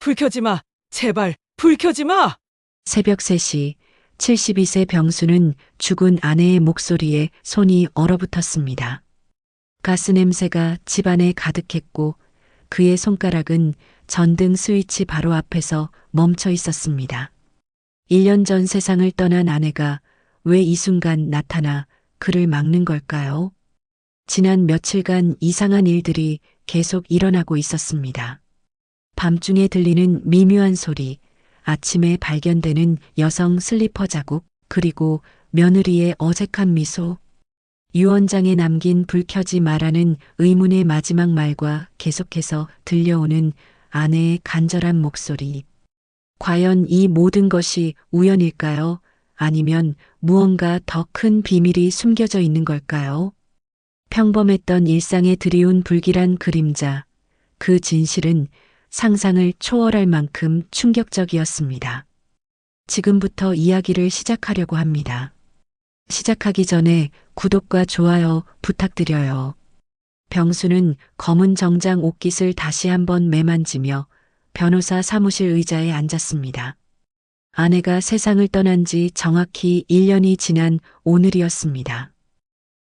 불 켜지 마. 제발, 불 켜지 마. 새벽 3시 72세 병수는 죽은 아내의 목소리에 손이 얼어붙었습니다. 가스 냄새가 집안에 가득했고 그의 손가락은 전등 스위치 바로 앞에서 멈춰 있었습니다. 1년 전 세상을 떠난 아내가 왜 이 순간 나타나 그를 막는 걸까요? 지난 며칠간 이상한 일들이 계속 일어나고 있었습니다. 밤중에 들리는 미묘한 소리, 아침에 발견되는 여성 슬리퍼 자국, 그리고 며느리의 어색한 미소. 유언장에 남긴 불 켜지 마라는 의문의 마지막 말과 계속해서 들려오는 아내의 간절한 목소리. 과연 이 모든 것이 우연일까요? 아니면 무언가 더 큰 비밀이 숨겨져 있는 걸까요? 평범했던 일상에 드리운 불길한 그림자. 그 진실은 상상을 초월할 만큼 충격적이었습니다. 지금부터 이야기를 시작하려고 합니다. 시작하기 전에 구독과 좋아요 부탁드려요. 병수는 검은 정장 옷깃을 다시 한번 매만지며 변호사 사무실 의자에 앉았습니다. 아내가 세상을 떠난 지 정확히 1년이 지난 오늘이었습니다.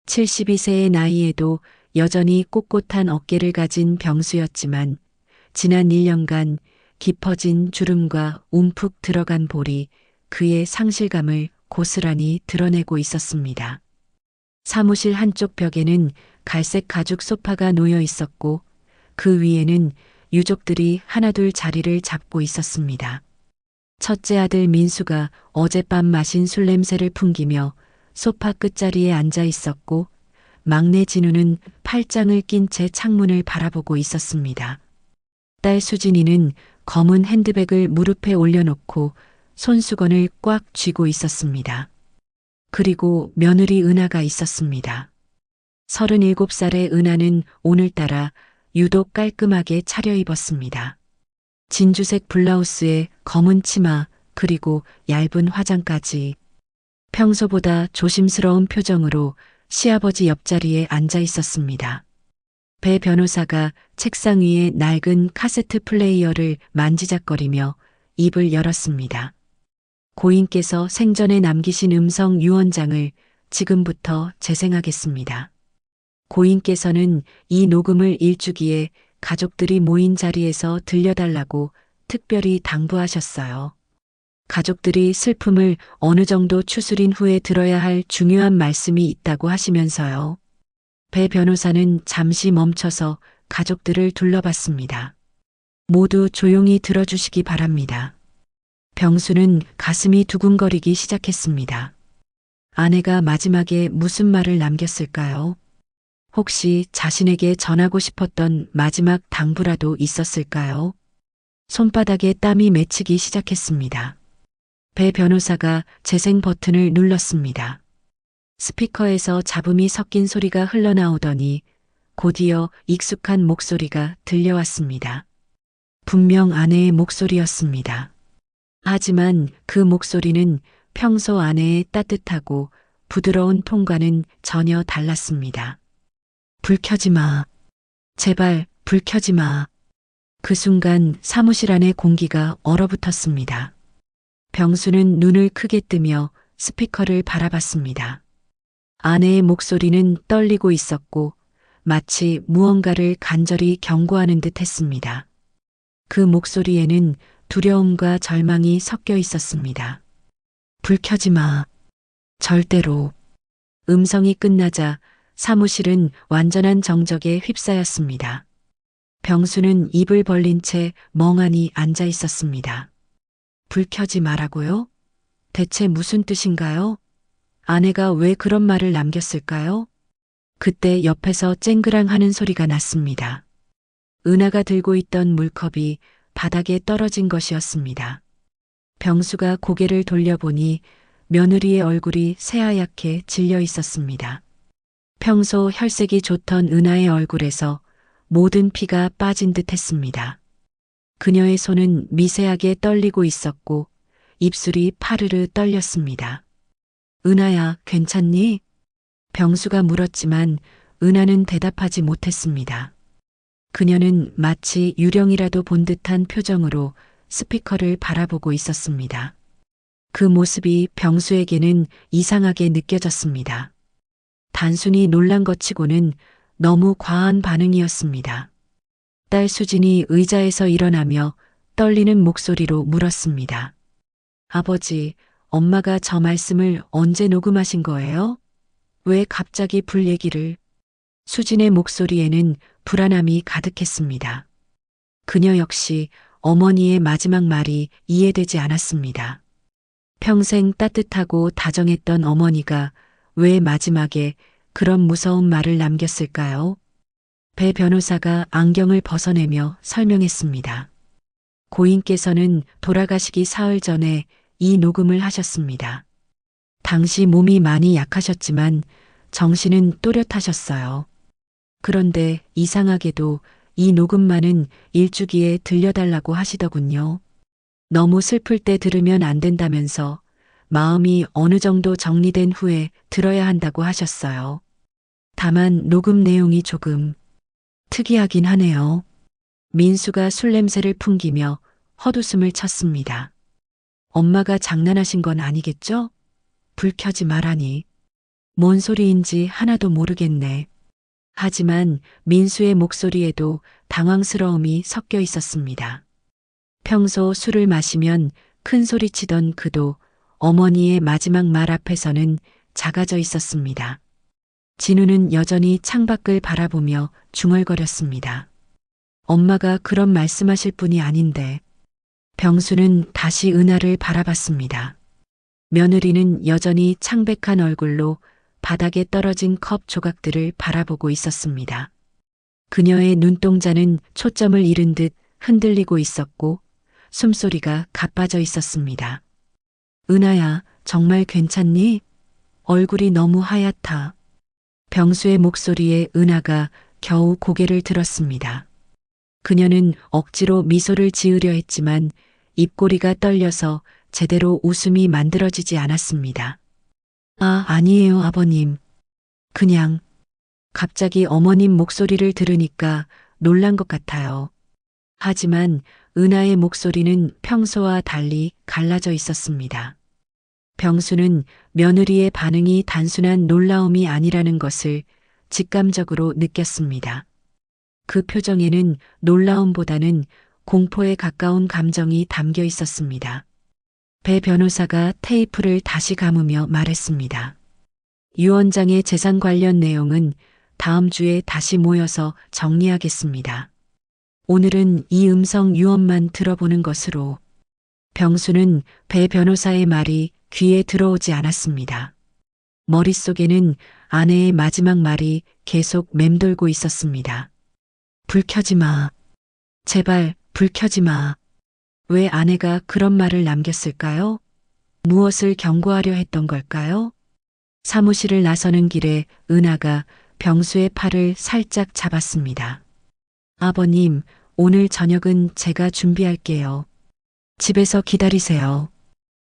72세의 나이에도 여전히 꼿꼿한 어깨를 가진 병수였지만 지난 1년간 깊어진 주름과 움푹 들어간 볼이 그의 상실감을 고스란히 드러내고 있었습니다. 사무실 한쪽 벽에는 갈색 가죽 소파가 놓여 있었고 그 위에는 유족들이 하나둘 자리를 잡고 있었습니다. 첫째 아들 민수가 어젯밤 마신 술 냄새를 풍기며 소파 끝자리에 앉아 있었고 막내 진우는 팔짱을 낀 채 창문을 바라보고 있었습니다. 딸 수진이는 검은 핸드백을 무릎에 올려놓고 손수건을 꽉 쥐고 있었습니다. 그리고 며느리 은하가 있었습니다. 37살의 은하는 오늘따라 유독 깔끔하게 차려입었습니다. 진주색 블라우스에 검은 치마 그리고 얇은 화장까지. 평소보다 조심스러운 표정으로 시아버지 옆자리에 앉아 있었습니다. 배 변호사가 책상 위에 낡은 카세트 플레이어를 만지작거리며 입을 열었습니다. 고인께서 생전에 남기신 음성 유언장을 지금부터 재생하겠습니다. 고인께서는 이 녹음을 일주기에 가족들이 모인 자리에서 들려달라고 특별히 당부하셨어요. 가족들이 슬픔을 어느 정도 추스린 후에 들어야 할 중요한 말씀이 있다고 하시면서요. 배 변호사는 잠시 멈춰서 가족들을 둘러봤습니다. 모두 조용히 들어주시기 바랍니다. 병수는 가슴이 두근거리기 시작했습니다. 아내가 마지막에 무슨 말을 남겼을까요? 혹시 자신에게 전하고 싶었던 마지막 당부라도 있었을까요? 손바닥에 땀이 맺히기 시작했습니다. 배 변호사가 재생 버튼을 눌렀습니다. 스피커에서 잡음이 섞인 소리가 흘러나오더니 곧이어 익숙한 목소리가 들려왔습니다. 분명 아내의 목소리였습니다. 하지만 그 목소리는 평소 아내의 따뜻하고 부드러운 톤과는 전혀 달랐습니다. 불 켜지 마. 제발 불 켜지 마. 그 순간 사무실 안의 공기가 얼어붙었습니다. 병수는 눈을 크게 뜨며 스피커를 바라봤습니다. 아내의 목소리는 떨리고 있었고 마치 무언가를 간절히 경고하는 듯 했습니다. 그 목소리에는 두려움과 절망이 섞여 있었습니다. 불 켜지 마. 절대로. 음성이 끝나자 사무실은 완전한 정적에 휩싸였습니다. 병수는 입을 벌린 채 멍하니 앉아 있었습니다. 불 켜지 마라고요? 대체 무슨 뜻인가요? 아내가 왜 그런 말을 남겼을까요? 그때 옆에서 쨍그랑 하는 소리가 났습니다. 은하가 들고 있던 물컵이 바닥에 떨어진 것이었습니다. 병수가 고개를 돌려보니 며느리의 얼굴이 새하얗게 질려 있었습니다. 평소 혈색이 좋던 은하의 얼굴에서 모든 피가 빠진 듯 했습니다. 그녀의 손은 미세하게 떨리고 있었고 입술이 파르르 떨렸습니다. 은하야, 괜찮니? 병수가 물었지만 은하는 대답하지 못했습니다. 그녀는 마치 유령이라도 본 듯한 표정으로 스피커를 바라보고 있었습니다. 그 모습이 병수에게는 이상하게 느껴졌습니다. 단순히 놀란 것 치고는 너무 과한 반응이었습니다. 딸 수진이 의자에서 일어나며 떨리는 목소리로 물었습니다. 아버지, 엄마가 저 말씀을 언제 녹음하신 거예요? 왜 갑자기 불 얘기를? 수진의 목소리에는 불안함이 가득했습니다. 그녀 역시 어머니의 마지막 말이 이해되지 않았습니다. 평생 따뜻하고 다정했던 어머니가 왜 마지막에 그런 무서운 말을 남겼을까요? 배 변호사가 안경을 벗어내며 설명했습니다. 고인께서는 돌아가시기 사흘 전에 이 녹음을 하셨습니다. 당시 몸이 많이 약하셨지만 정신은 또렷하셨어요. 그런데 이상하게도 이 녹음만은 일주기에 들려달라고 하시더군요. 너무 슬플 때 들으면 안 된다면서 마음이 어느 정도 정리된 후에 들어야 한다고 하셨어요. 다만 녹음 내용이 조금 특이하긴 하네요. 민수가 술 냄새를 풍기며 헛웃음을 쳤습니다. 엄마가 장난하신 건 아니겠죠? 불 켜지 말하니. 뭔 소리인지 하나도 모르겠네. 하지만 민수의 목소리에도 당황스러움이 섞여 있었습니다. 평소 술을 마시면 큰 소리 치던 그도 어머니의 마지막 말 앞에서는 작아져 있었습니다. 진우는 여전히 창밖을 바라보며 중얼거렸습니다. 엄마가 그런 말씀하실 분이 아닌데. 병수는 다시 은하를 바라봤습니다. 며느리는 여전히 창백한 얼굴로 바닥에 떨어진 컵 조각들을 바라보고 있었습니다. 그녀의 눈동자는 초점을 잃은 듯 흔들리고 있었고 숨소리가 가빠져 있었습니다. 은하야, 정말 괜찮니? 얼굴이 너무 하얗다. 병수의 목소리에 은하가 겨우 고개를 들었습니다. 그녀는 억지로 미소를 지으려 했지만 입꼬리가 떨려서 제대로 웃음이 만들어지지 않았습니다. 아니에요, 아버님. 그냥 갑자기 어머님 목소리를 들으니까 놀란 것 같아요. 하지만 은하의 목소리는 평소와 달리 갈라져 있었습니다. 병수는 며느리의 반응이 단순한 놀라움이 아니라는 것을 직감적으로 느꼈습니다. 그 표정에는 놀라움보다는 공포에 가까운 감정이 담겨 있었습니다. 배 변호사가 테이프를 다시 감으며 말했습니다. 유 원장의 재산 관련 내용은 다음 주에 다시 모여서 정리하겠습니다. 오늘은 이 음성 유언만 들어보는 것으로. 병수는 배 변호사의 말이 귀에 들어오지 않았습니다. 머릿속에는 아내의 마지막 말이 계속 맴돌고 있었습니다. 불 켜지 마. 제발 불 켜지 마. 왜 아내가 그런 말을 남겼을까요? 무엇을 경고하려 했던 걸까요? 사무실을 나서는 길에 은하가 병수의 팔을 살짝 잡았습니다. 아버님, 오늘 저녁은 제가 준비할게요. 집에서 기다리세요.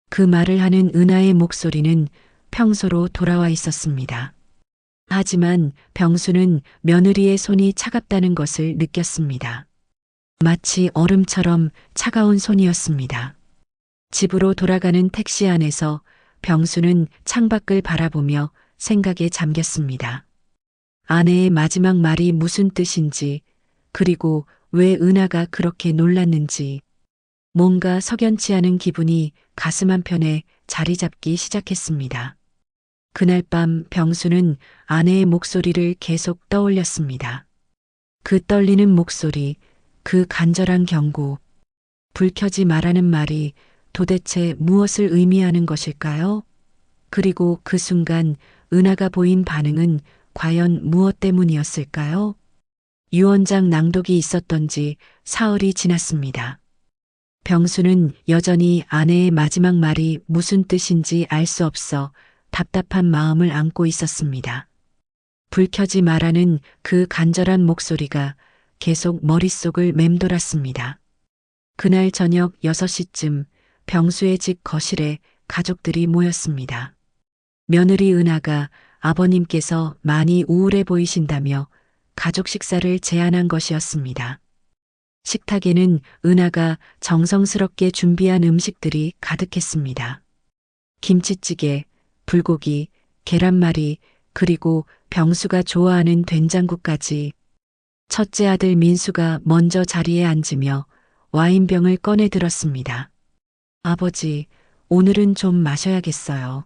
그 말을 하는 은하의 목소리는 평소로 돌아와 있었습니다. 하지만 병수는 며느리의 손이 차갑다는 것을 느꼈습니다. 마치 얼음처럼 차가운 손이었습니다. 집으로 돌아가는 택시 안에서 병수는 창밖을 바라보며 생각에 잠겼습니다. 아내의 마지막 말이 무슨 뜻인지, 그리고 왜 은하가 그렇게 놀랐는지, 뭔가 석연치 않은 기분이 가슴 한편에 자리 잡기 시작했습니다. 그날 밤 병수는 아내의 목소리를 계속 떠올렸습니다. 그 떨리는 목소리, 그 간절한 경고, 불 켜지 말라는 말이 도대체 무엇을 의미하는 것일까요? 그리고 그 순간 은하가 보인 반응은 과연 무엇 때문이었을까요? 유 원장 낭독이 있었던지 사흘이 지났습니다. 병수는 여전히 아내의 마지막 말이 무슨 뜻인지 알 수 없어 답답한 마음을 안고 있었습니다. 불 켜지 말라는 그 간절한 목소리가 계속 머릿속을 맴돌았습니다. 그날 저녁 6시쯤 병수의 집 거실에 가족들이 모였습니다. 며느리 은하가 아버님께서 많이 우울해 보이신다며 가족 식사를 제안한 것이었습니다. 식탁에는 은하가 정성스럽게 준비한 음식들이 가득했습니다. 김치찌개, 불고기, 계란말이, 그리고 병수가 좋아하는 된장국까지. 첫째 아들 민수가 먼저 자리에 앉으며 와인병을 꺼내 들었습니다. 아버지, 오늘은 좀 마셔야겠어요.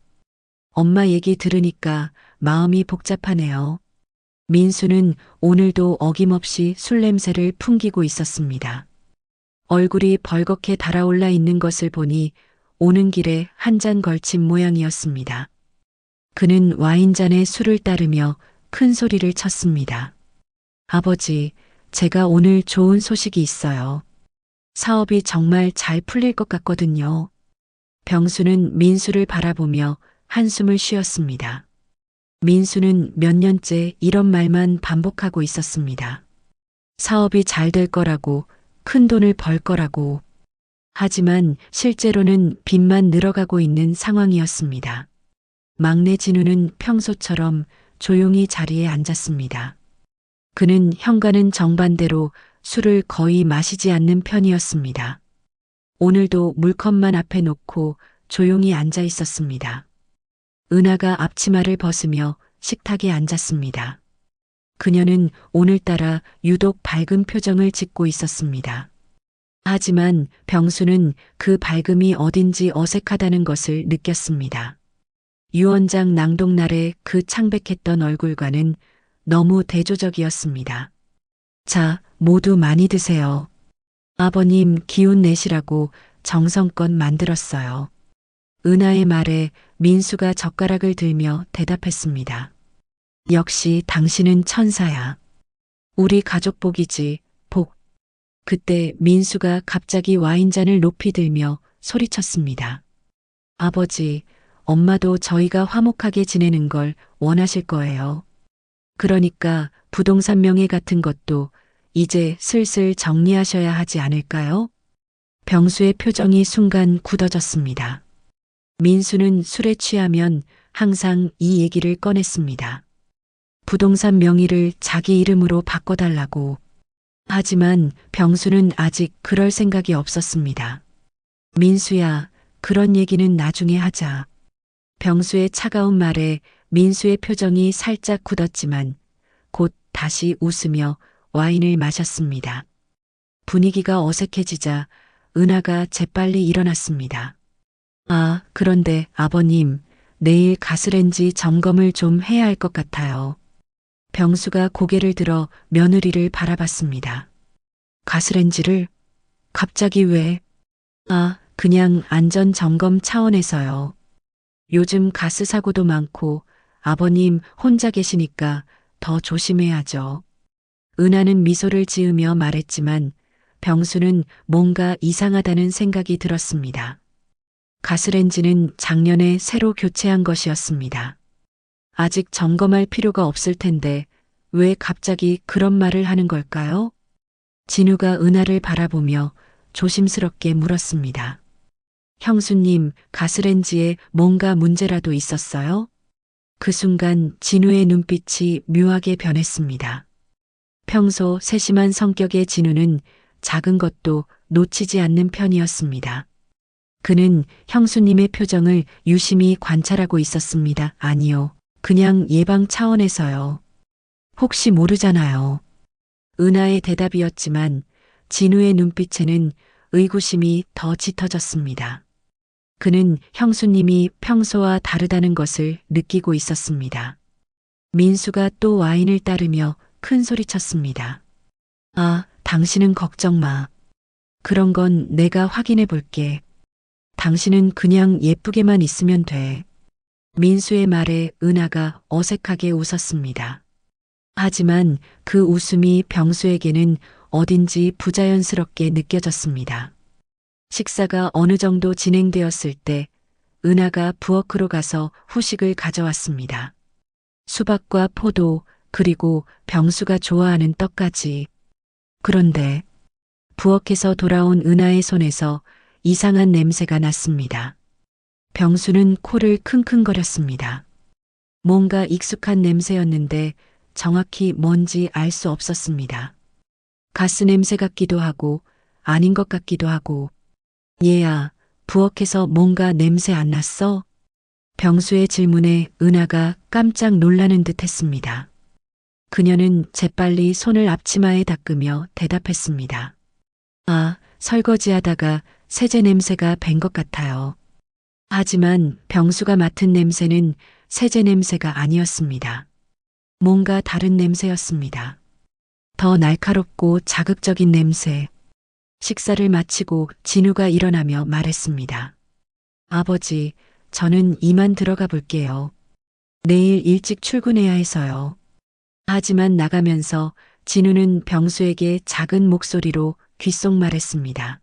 엄마 얘기 들으니까 마음이 복잡하네요. 민수는 오늘도 어김없이 술 냄새를 풍기고 있었습니다. 얼굴이 벌겋게 달아올라 있는 것을 보니 오는 길에 한 잔 걸친 모양이었습니다. 그는 와인잔에 술을 따르며 큰 소리를 쳤습니다. 아버지, 제가 오늘 좋은 소식이 있어요. 사업이 정말 잘 풀릴 것 같거든요. 병수는 민수를 바라보며 한숨을 쉬었습니다. 민수는 몇 년째 이런 말만 반복하고 있었습니다. 사업이 잘 될 거라고, 큰 돈을 벌 거라고. 하지만 실제로는 빚만 늘어가고 있는 상황이었습니다. 막내 진우는 평소처럼 조용히 자리에 앉았습니다. 그는 현관은 정반대로 술을 거의 마시지 않는 편이었습니다. 오늘도 물컵만 앞에 놓고 조용히 앉아 있었습니다. 은하가 앞치마를 벗으며 식탁에 앉았습니다. 그녀는 오늘따라 유독 밝은 표정을 짓고 있었습니다. 하지만 병수는 그 밝음이 어딘지 어색하다는 것을 느꼈습니다. 유언장 낭독날의 그 창백했던 얼굴과는 너무 대조적이었습니다. 자, 모두 많이 드세요. 아버님 기운 내시라고 정성껏 만들었어요. 은하의 말에 민수가 젓가락을 들며 대답했습니다. 역시 당신은 천사야. 우리 가족 복이지, 복. 그때 민수가 갑자기 와인잔을 높이 들며 소리쳤습니다. 아버지, 엄마도 저희가 화목하게 지내는 걸 원하실 거예요. 그러니까 부동산 명의 같은 것도 이제 슬슬 정리하셔야 하지 않을까요? 병수의 표정이 순간 굳어졌습니다. 민수는 술에 취하면 항상 이 얘기를 꺼냈습니다. 부동산 명의를 자기 이름으로 바꿔달라고. 하지만 병수는 아직 그럴 생각이 없었습니다. 민수야, 그런 얘기는 나중에 하자. 병수의 차가운 말에 민수의 표정이 살짝 굳었지만 곧 다시 웃으며 와인을 마셨습니다. 분위기가 어색해지자 은하가 재빨리 일어났습니다. 아, 그런데 아버님, 내일 가스렌지 점검을 좀 해야 할 것 같아요. 병수가 고개를 들어 며느리를 바라봤습니다. 가스렌지를? 갑자기 왜? 아, 그냥 안전 점검 차원에서요. 요즘 가스 사고도 많고 아버님 혼자 계시니까 더 조심해야죠. 은하는 미소를 지으며 말했지만 병수는 뭔가 이상하다는 생각이 들었습니다. 가스렌지는 작년에 새로 교체한 것이었습니다. 아직 점검할 필요가 없을 텐데 왜 갑자기 그런 말을 하는 걸까요? 진우가 은하를 바라보며 조심스럽게 물었습니다. 형수님, 가스렌지에 뭔가 문제라도 있었어요? 그 순간 진우의 눈빛이 묘하게 변했습니다. 평소 세심한 성격의 진우는 작은 것도 놓치지 않는 편이었습니다. 그는 형수님의 표정을 유심히 관찰하고 있었습니다. 아니요, 그냥 예방 차원에서요. 혹시 모르잖아요. 은하의 대답이었지만 진우의 눈빛에는 의구심이 더 짙어졌습니다. 그는 형수님이 평소와 다르다는 것을 느끼고 있었습니다. 민수가 또 와인을 따르며 큰 소리쳤습니다. 아, 당신은 걱정 마. 그런 건 내가 확인해 볼게. 당신은 그냥 예쁘게만 있으면 돼. 민수의 말에 은하가 어색하게 웃었습니다. 하지만 그 웃음이 병수에게는 어딘지 부자연스럽게 느껴졌습니다. 식사가 어느 정도 진행되었을 때 은하가 부엌으로 가서 후식을 가져왔습니다. 수박과 포도, 그리고 병수가 좋아하는 떡까지. 그런데 부엌에서 돌아온 은하의 손에서 이상한 냄새가 났습니다. 병수는 코를 킁킁거렸습니다. 뭔가 익숙한 냄새였는데 정확히 뭔지 알 수 없었습니다. 가스 냄새 같기도 하고 아닌 것 같기도 하고. 얘야, 부엌에서 뭔가 냄새 안 났어? 병수의 질문에 은하가 깜짝 놀라는 듯 했습니다. 그녀는 재빨리 손을 앞치마에 닦으며 대답했습니다. 아, 설거지하다가 세제 냄새가 밴 것 같아요. 하지만 병수가 맡은 냄새는 세제 냄새가 아니었습니다. 뭔가 다른 냄새였습니다. 더 날카롭고 자극적인 냄새. 식사를 마치고 진우가 일어나며 말했습니다. 아버지, 저는 이만 들어가 볼게요. 내일 일찍 출근해야 해서요. 하지만 나가면서 진우는 병수에게 작은 목소리로 귓속 말했습니다.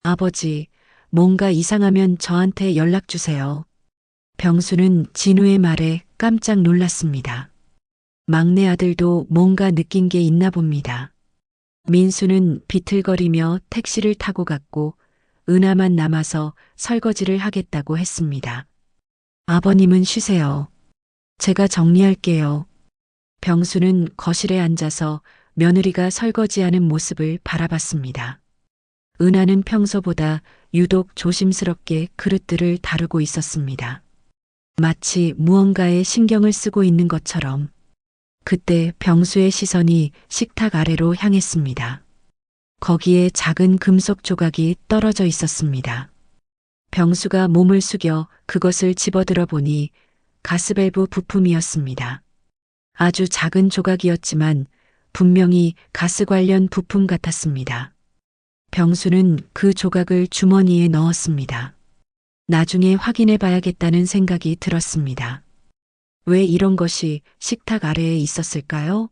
아버지, 뭔가 이상하면 저한테 연락 주세요. 병수는 진우의 말에 깜짝 놀랐습니다. 막내 아들도 뭔가 느낀 게 있나 봅니다. 민수는 비틀거리며 택시를 타고 갔고 은하만 남아서 설거지를 하겠다고 했습니다. 아버님은 쉬세요. 제가 정리할게요. 병수는 거실에 앉아서 며느리가 설거지하는 모습을 바라봤습니다. 은하는 평소보다 유독 조심스럽게 그릇들을 다루고 있었습니다. 마치 무언가에 신경을 쓰고 있는 것처럼. 그때 병수의 시선이 식탁 아래로 향했습니다. 거기에 작은 금속 조각이 떨어져 있었습니다. 병수가 몸을 숙여 그것을 집어들어 보니 가스밸브 부품이었습니다. 아주 작은 조각이었지만 분명히 가스 관련 부품 같았습니다. 병수는 그 조각을 주머니에 넣었습니다. 나중에 확인해 봐야겠다는 생각이 들었습니다. 왜 이런 것이 식탁 아래에 있었을까요?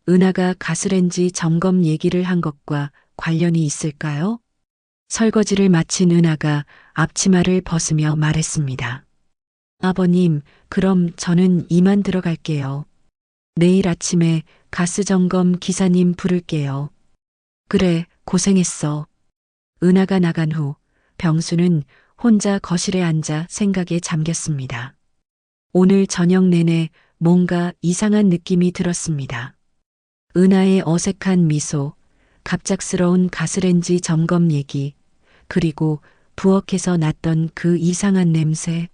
은하가 가스렌지 점검 얘기를 한 것과 관련이 있을까요? 설거지를 마친 은하가 앞치마를 벗으며 말했습니다. 아버님, 그럼 저는 이만 들어갈게요. 내일 아침에 가스 점검 기사님 부를게요. 그래, 고생했어. 은하가 나간 후 병수는 혼자 거실에 앉아 생각에 잠겼습니다. 오늘 저녁 내내 뭔가 이상한 느낌이 들었습니다. 은하의 어색한 미소, 갑작스러운 가스렌지 점검 얘기, 그리고 부엌에서 났던 그 이상한 냄새,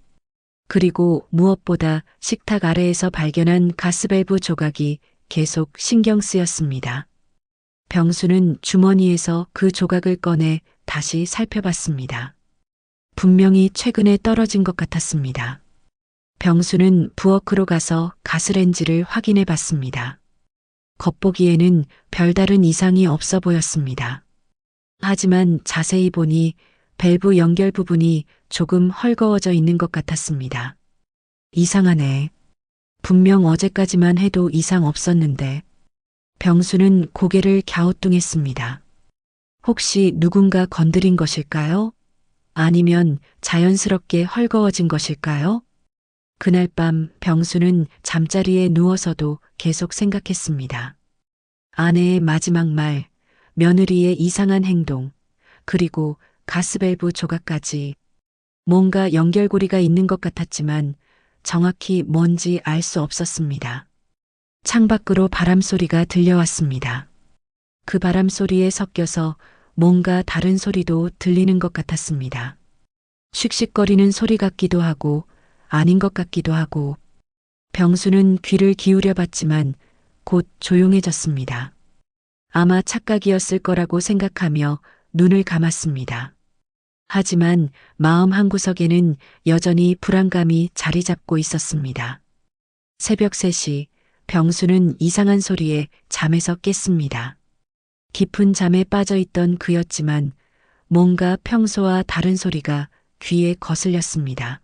그리고 무엇보다 식탁 아래에서 발견한 가스밸브 조각이 계속 신경 쓰였습니다. 병수는 주머니에서 그 조각을 꺼내 다시 살펴봤습니다. 분명히 최근에 떨어진 것 같았습니다. 병수는 부엌으로 가서 가스렌지를 확인해 봤습니다. 겉보기에는 별다른 이상이 없어 보였습니다. 하지만 자세히 보니 밸브 연결 부분이 조금 헐거워져 있는 것 같았습니다. 이상하네. 분명 어제까지만 해도 이상 없었는데. 병수는 고개를 갸우뚱했습니다. 혹시 누군가 건드린 것일까요? 아니면 자연스럽게 헐거워진 것일까요? 그날 밤 병수는 잠자리에 누워서도 계속 생각했습니다. 아내의 마지막 말, 며느리의 이상한 행동, 그리고 가스밸브 조각까지 뭔가 연결고리가 있는 것 같았지만 정확히 뭔지 알 수 없었습니다. 창밖으로 바람소리가 들려왔습니다. 그 바람소리에 섞여서 뭔가 다른 소리도 들리는 것 같았습니다. 씩씩거리는 소리 같기도 하고 아닌 것 같기도 하고. 병수는 귀를 기울여 봤지만 곧 조용해졌습니다. 아마 착각이었을 거라고 생각하며 눈을 감았습니다. 하지만 마음 한구석에는 여전히 불안감이 자리 잡고 있었습니다. 새벽 3시 병수는 이상한 소리에 잠에서 깼습니다. 깊은 잠에 빠져 있던 그였지만 뭔가 평소와 다른 소리가 귀에 거슬렸습니다.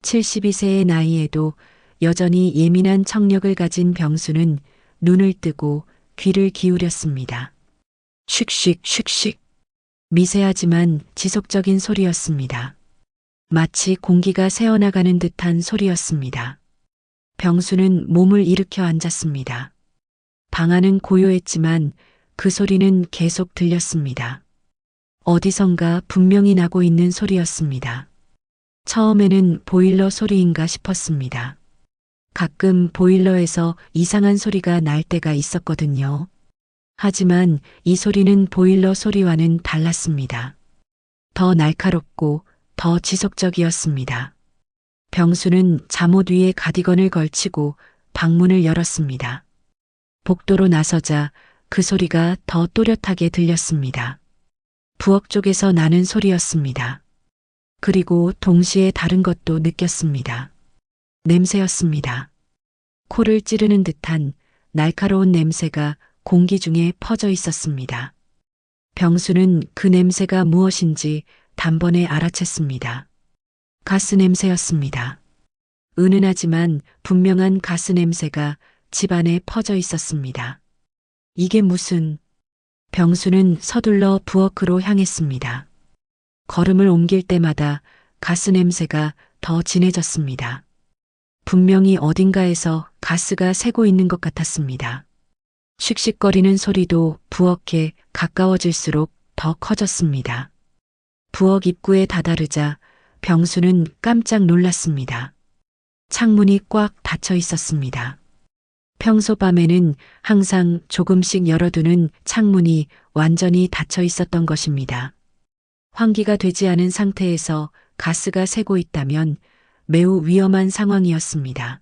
72세의 나이에도 여전히 예민한 청력을 가진 병수는 눈을 뜨고 귀를 기울였습니다. 슉슉 슉슉. 미세하지만 지속적인 소리였습니다. 마치 공기가 새어나가는 듯한 소리였습니다. 병수는 몸을 일으켜 앉았습니다. 방 안은 고요했지만 그 소리는 계속 들렸습니다. 어디선가 분명히 나고 있는 소리였습니다. 처음에는 보일러 소리인가 싶었습니다. 가끔 보일러에서 이상한 소리가 날 때가 있었거든요. 하지만 이 소리는 보일러 소리와는 달랐습니다. 더 날카롭고 더 지속적이었습니다. 병수는 잠옷 위에 가디건을 걸치고 방문을 열었습니다. 복도로 나서자 그 소리가 더 또렷하게 들렸습니다. 부엌 쪽에서 나는 소리였습니다. 그리고 동시에 다른 것도 느꼈습니다. 냄새였습니다. 코를 찌르는 듯한 날카로운 냄새가 공기 중에 퍼져 있었습니다. 병수는 그 냄새가 무엇인지 단번에 알아챘습니다. 가스 냄새였습니다. 은은하지만 분명한 가스 냄새가 집안에 퍼져 있었습니다. 이게 무슨... 병수는 서둘러 부엌으로 향했습니다. 걸음을 옮길 때마다 가스 냄새가 더 진해졌습니다. 분명히 어딘가에서 가스가 새고 있는 것 같았습니다. 씩씩거리는 소리도 부엌에 가까워질수록 더 커졌습니다. 부엌 입구에 다다르자 병수는 깜짝 놀랐습니다. 창문이 꽉 닫혀 있었습니다. 평소 밤에는 항상 조금씩 열어두는 창문이 완전히 닫혀 있었던 것입니다. 환기가 되지 않은 상태에서 가스가 새고 있다면 매우 위험한 상황이었습니다.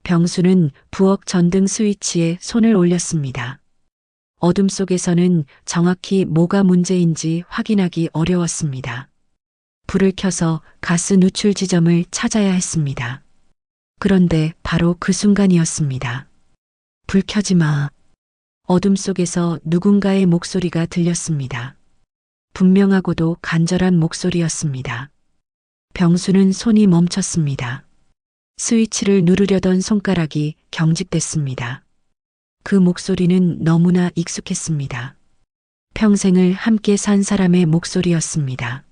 병수는 부엌 전등 스위치에 손을 올렸습니다. 어둠 속에서는 정확히 뭐가 문제인지 확인하기 어려웠습니다. 불을 켜서 가스 누출 지점을 찾아야 했습니다. 그런데 바로 그 순간이었습니다. 불 켜지 마. 어둠 속에서 누군가의 목소리가 들렸습니다. 분명하고도 간절한 목소리였습니다. 병수는 손이 멈췄습니다. 스위치를 누르려던 손가락이 경직됐습니다. 그 목소리는 너무나 익숙했습니다. 평생을 함께 산 사람의 목소리였습니다.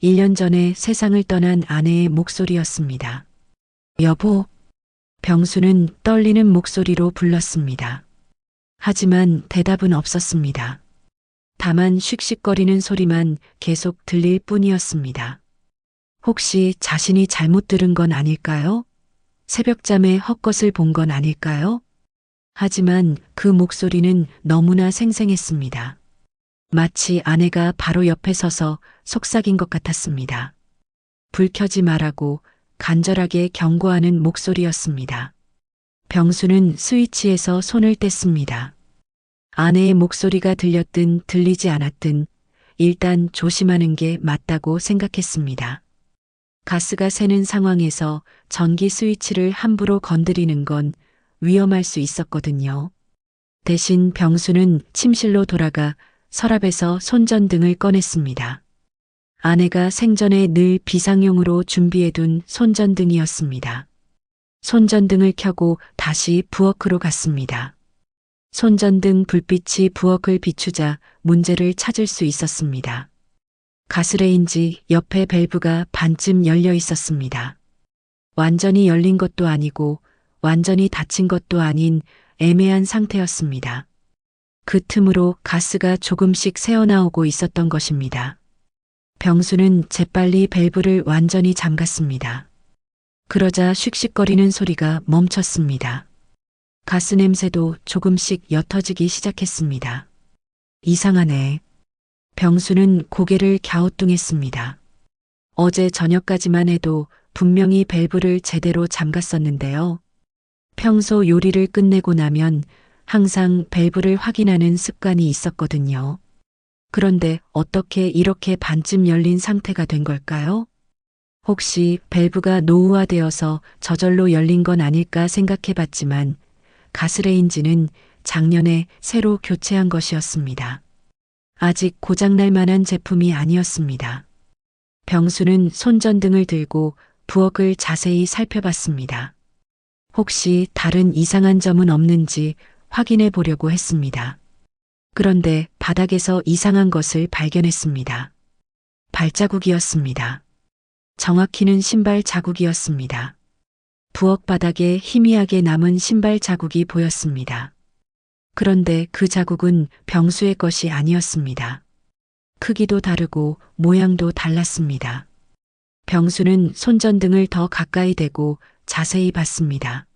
1년 전에 세상을 떠난 아내의 목소리였습니다. 여보. 병수는 떨리는 목소리로 불렀습니다. 하지만 대답은 없었습니다. 다만 씩씩거리는 소리만 계속 들릴 뿐이었습니다. 혹시 자신이 잘못 들은 건 아닐까요? 새벽잠에 헛것을 본 건 아닐까요? 하지만 그 목소리는 너무나 생생했습니다. 마치 아내가 바로 옆에 서서 속삭인 것 같았습니다. 불 켜지 말라고 간절하게 경고하는 목소리였습니다. 병수는 스위치에서 손을 뗐습니다. 아내의 목소리가 들렸든 들리지 않았든 일단 조심하는 게 맞다고 생각했습니다. 가스가 새는 상황에서 전기 스위치를 함부로 건드리는 건 위험할 수 있었거든요. 대신 병수는 침실로 돌아가 서랍에서 손전등을 꺼냈습니다. 아내가 생전에 늘 비상용으로 준비해둔 손전등이었습니다. 손전등을 켜고 다시 부엌으로 갔습니다. 손전등 불빛이 부엌을 비추자 문제를 찾을 수 있었습니다. 가스레인지 옆에 밸브가 반쯤 열려 있었습니다. 완전히 열린 것도 아니고 완전히 닫힌 것도 아닌 애매한 상태였습니다. 그 틈으로 가스가 조금씩 새어나오고 있었던 것입니다. 병수는 재빨리 밸브를 완전히 잠갔습니다. 그러자 씩씩거리는 소리가 멈췄습니다. 가스 냄새도 조금씩 옅어지기 시작했습니다. 이상하네. 병수는 고개를 갸우뚱했습니다. 어제 저녁까지만 해도 분명히 밸브를 제대로 잠갔었는데요. 평소 요리를 끝내고 나면 항상 밸브를 확인하는 습관이 있었거든요. 그런데 어떻게 이렇게 반쯤 열린 상태가 된 걸까요? 혹시 밸브가 노후화되어서 저절로 열린 건 아닐까 생각해 봤지만 가스레인지는 작년에 새로 교체한 것이었습니다. 아직 고장날 만한 제품이 아니었습니다. 병수는 손전등을 들고 부엌을 자세히 살펴봤습니다. 혹시 다른 이상한 점은 없는지 확인해 보려고 했습니다. 그런데 바닥에서 이상한 것을 발견했습니다. 발자국이었습니다. 정확히는 신발 자국이었습니다. 부엌 바닥에 희미하게 남은 신발 자국이 보였습니다. 그런데 그 자국은 병수의 것이 아니었습니다. 크기도 다르고 모양도 달랐습니다. 병수는 손전등을 더 가까이 대고 자세히 봤습니다.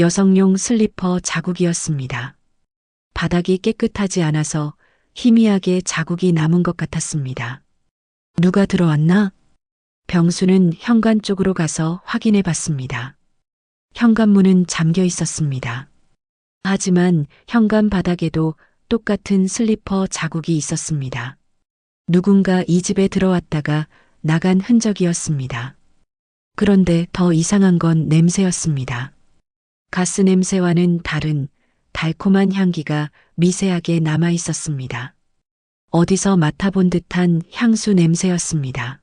여성용 슬리퍼 자국이었습니다. 바닥이 깨끗하지 않아서 희미하게 자국이 남은 것 같았습니다. 누가 들어왔나? 병수는 현관 쪽으로 가서 확인해 봤습니다. 현관문은 잠겨 있었습니다. 하지만 현관 바닥에도 똑같은 슬리퍼 자국이 있었습니다. 누군가 이 집에 들어왔다가 나간 흔적이었습니다. 그런데 더 이상한 건 냄새였습니다. 가스 냄새와는 다른 달콤한 향기가 미세하게 남아 있었습니다. 어디서 맡아본 듯한 향수 냄새였습니다.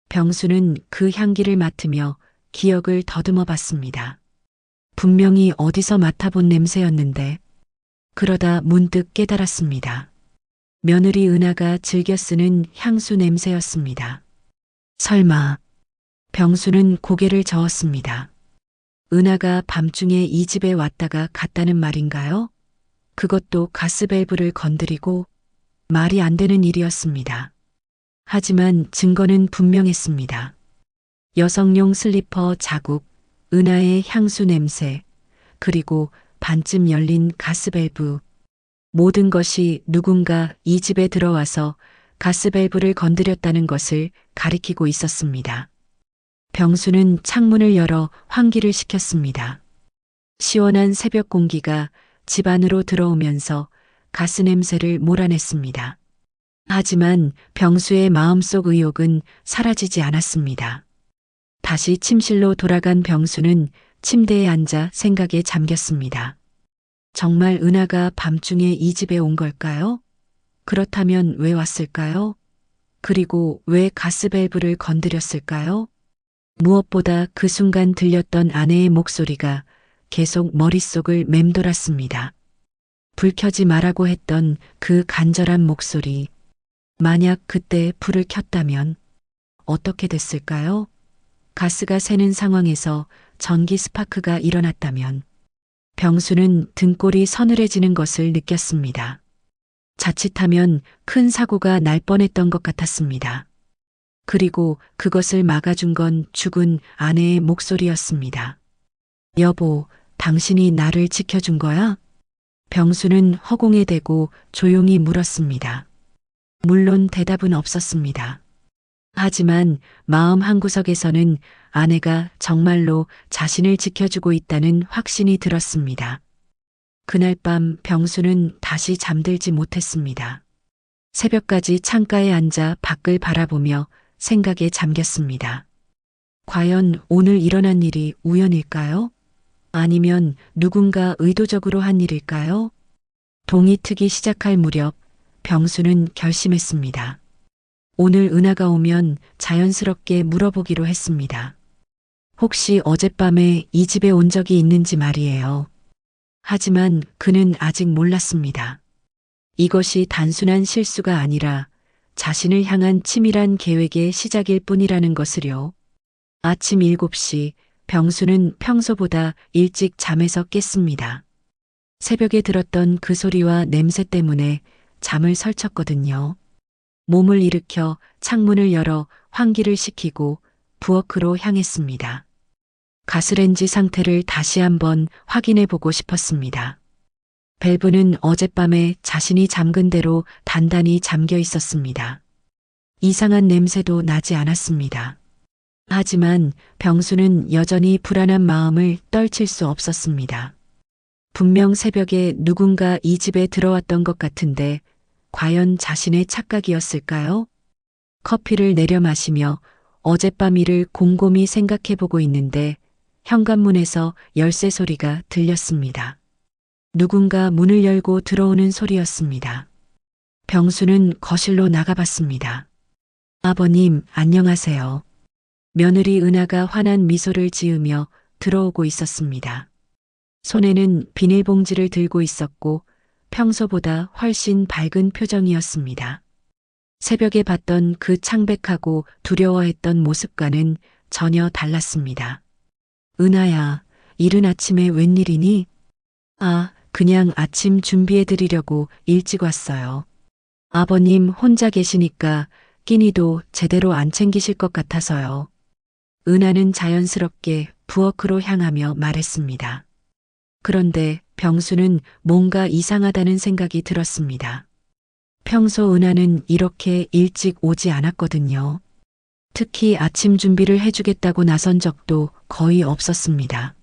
병수는 그 향기를 맡으며 기억을 더듬어 봤습니다. 분명히 어디서 맡아본 냄새였는데, 그러다 문득 깨달았습니다. 며느리 은하가 즐겨 쓰는 향수 냄새였습니다. 설마, 병수는 고개를 저었습니다. 은하가 밤중에 이 집에 왔다가 갔다는 말인가요? 그것도 가스밸브를 건드리고 말이 안 되는 일이었습니다. 하지만 증거는 분명했습니다. 여성용 슬리퍼 자국, 은하의 향수 냄새, 그리고 반쯤 열린 가스밸브. 모든 것이 누군가 이 집에 들어와서 가스밸브를 건드렸다는 것을 가리키고 있었습니다. 병수는 창문을 열어 환기를 시켰습니다. 시원한 새벽 공기가 집 안으로 들어오면서 가스 냄새를 몰아냈습니다. 하지만 병수의 마음속 의욕은 사라지지 않았습니다. 다시 침실로 돌아간 병수는 침대에 앉아 생각에 잠겼습니다. 정말 은하가 밤중에 이 집에 온 걸까요? 그렇다면 왜 왔을까요? 그리고 왜 가스밸브를 건드렸을까요? 무엇보다 그 순간 들렸던 아내의 목소리가 계속 머릿속을 맴돌았습니다. 불 켜지 말라고 했던 그 간절한 목소리. 만약 그때 불을 켰다면 어떻게 됐을까요? 가스가 새는 상황에서 전기 스파크가 일어났다면 병수는 등골이 서늘해지는 것을 느꼈습니다. 자칫하면 큰 사고가 날 뻔했던 것 같았습니다. 그리고 그것을 막아준 건 죽은 아내의 목소리였습니다. 여보, 당신이 나를 지켜준 거야? 병수는 허공에 대고 조용히 물었습니다. 물론 대답은 없었습니다. 하지만 마음 한구석에서는 아내가 정말로 자신을 지켜주고 있다는 확신이 들었습니다. 그날 밤 병수는 다시 잠들지 못했습니다. 새벽까지 창가에 앉아 밖을 바라보며 생각에 잠겼습니다. 과연 오늘 일어난 일이 우연일까요? 아니면 누군가 의도적으로 한 일일까요? 동이 트기 시작할 무렵 병수는 결심했습니다. 오늘 은하가 오면 자연스럽게 물어보기로 했습니다. 혹시 어젯밤에 이 집에 온 적이 있는지 말이에요. 하지만 그는 아직 몰랐습니다. 이것이 단순한 실수가 아니라 자신을 향한 치밀한 계획의 시작일 뿐이라는 것을요. 아침 7시 병수는 평소보다 일찍 잠에서 깼습니다. 새벽에 들었던 그 소리와 냄새 때문에 잠을 설쳤거든요. 몸을 일으켜 창문을 열어 환기를 시키고 부엌으로 향했습니다. 가스렌지 상태를 다시 한번 확인해 보고 싶었습니다. 밸브는 어젯밤에 자신이 잠근 대로 단단히 잠겨 있었습니다. 이상한 냄새도 나지 않았습니다. 하지만 병수는 여전히 불안한 마음을 떨칠 수 없었습니다. 분명 새벽에 누군가 이 집에 들어왔던 것 같은데 과연 자신의 착각이었을까요? 커피를 내려 마시며 어젯밤 일을 곰곰이 생각해 보고 있는데 현관문에서 열쇠 소리가 들렸습니다. 누군가 문을 열고 들어오는 소리였습니다. 병수는 거실로 나가봤습니다. 아버님, 안녕하세요. 며느리 은하가 환한 미소를 지으며 들어오고 있었습니다. 손에는 비닐봉지를 들고 있었고 평소보다 훨씬 밝은 표정이었습니다. 새벽에 봤던 그 창백하고 두려워했던 모습과는 전혀 달랐습니다. 은하야, 이른 아침에 웬일이니? 아, 그냥 아침 준비해 드리려고 일찍 왔어요. 아버님 혼자 계시니까 끼니도 제대로 안 챙기실 것 같아서요. 은하는 자연스럽게 부엌으로 향하며 말했습니다. 그런데 병수는 뭔가 이상하다는 생각이 들었습니다. 평소 은하는 이렇게 일찍 오지 않았거든요. 특히 아침 준비를 해주겠다고 나선 적도 거의 없었습니다.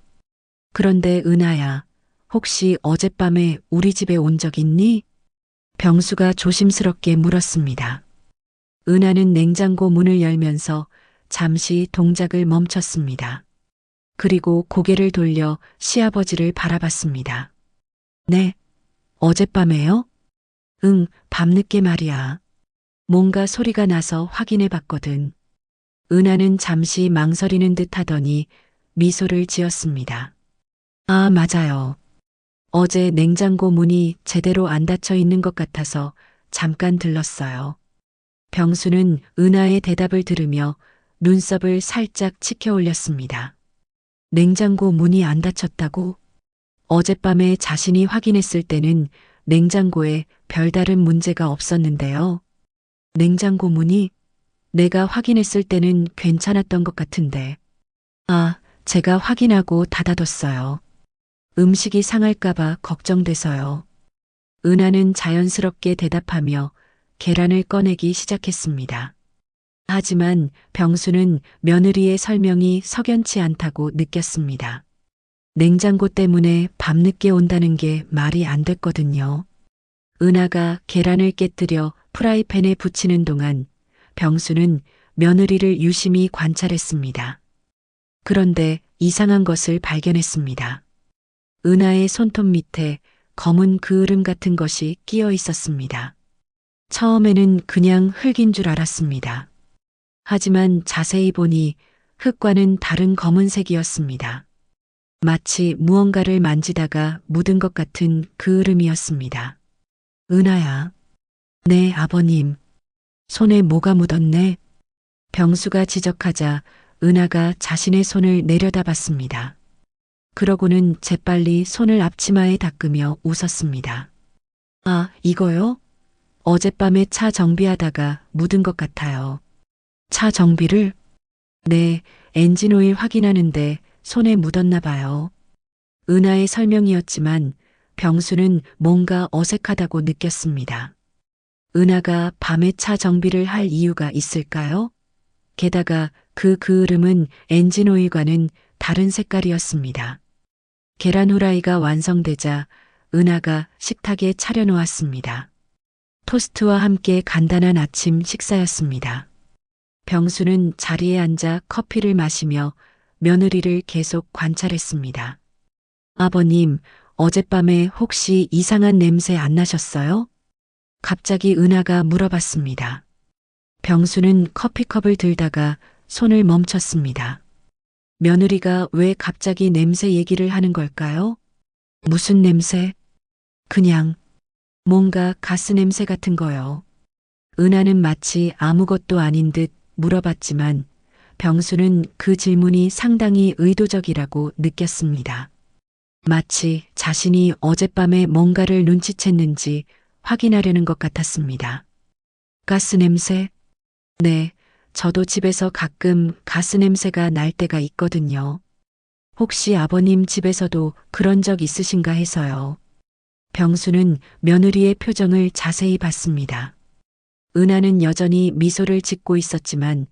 그런데 은하야, 혹시 어젯밤에 우리 집에 온 적 있니? 병수가 조심스럽게 물었습니다. 은하는 냉장고 문을 열면서 잠시 동작을 멈췄습니다. 그리고 고개를 돌려 시아버지를 바라봤습니다. 네, 어젯밤에요? 응, 밤늦게 말이야. 뭔가 소리가 나서 확인해 봤거든. 은하는 잠시 망설이는 듯 하더니 미소를 지었습니다. 아, 맞아요. 어제 냉장고 문이 제대로 안 닫혀 있는 것 같아서 잠깐 들렀어요. 병수는 은하의 대답을 들으며 눈썹을 살짝 치켜 올렸습니다. 냉장고 문이 안 닫혔다고? 어젯밤에 자신이 확인했을 때는 냉장고에 별다른 문제가 없었는데요. 냉장고 문이 내가 확인했을 때는 괜찮았던 것 같은데. 아, 제가 확인하고 닫아뒀어요. 음식이 상할까봐 걱정돼서요. 은하는 자연스럽게 대답하며 계란을 꺼내기 시작했습니다. 하지만 병수는 며느리의 설명이 석연치 않다고 느꼈습니다. 냉장고 때문에 밤늦게 온다는 게 말이 안 됐거든요. 은하가 계란을 깨뜨려 프라이팬에 붙이는 동안 병수는 며느리를 유심히 관찰했습니다. 그런데 이상한 것을 발견했습니다. 은하의 손톱 밑에 검은 그을음 같은 것이 끼어 있었습니다. 처음에는 그냥 흙인 줄 알았습니다. 하지만 자세히 보니 흙과는 다른 검은색이었습니다. 마치 무언가를 만지다가 묻은 것 같은 그을음이었습니다. 은하야. 네, 아버님. 손에 뭐가 묻었네? 병수가 지적하자 은하가 자신의 손을 내려다봤습니다. 그러고는 재빨리 손을 앞치마에 닦으며 웃었습니다. 아, 이거요? 어젯밤에 차 정비하다가 묻은 것 같아요. 차 정비를? 네, 엔진오일 확인하는데 손에 묻었나 봐요. 은하의 설명이었지만 병수는 뭔가 어색하다고 느꼈습니다. 은하가 밤에 차 정비를 할 이유가 있을까요? 게다가 그 그을음은 엔진오일과는 다른 색깔이었습니다. 계란 후라이가 완성되자 은하가 식탁에 차려놓았습니다. 토스트와 함께 간단한 아침 식사였습니다. 병수는 자리에 앉아 커피를 마시며 며느리를 계속 관찰했습니다. 아버님, 어젯밤에 혹시 이상한 냄새 안 나셨어요? 갑자기 은하가 물어봤습니다. 병수는 커피컵을 들다가 손을 멈췄습니다. 며느리가 왜 갑자기 냄새 얘기를 하는 걸까요? 무슨 냄새? 그냥 뭔가 가스 냄새 같은 거요. 은하는 마치 아무것도 아닌 듯 물어봤지만 병수는 그 질문이 상당히 의도적이라고 느꼈습니다. 마치 자신이 어젯밤에 뭔가를 눈치챘는지 확인하려는 것 같았습니다. 가스 냄새? 네, 저도 집에서 가끔 가스 냄새가 날 때가 있거든요. 혹시 아버님 집에서도 그런 적 있으신가 해서요. 병수는 며느리의 표정을 자세히 봤습니다. 은하는 여전히 미소를 짓고 있었지만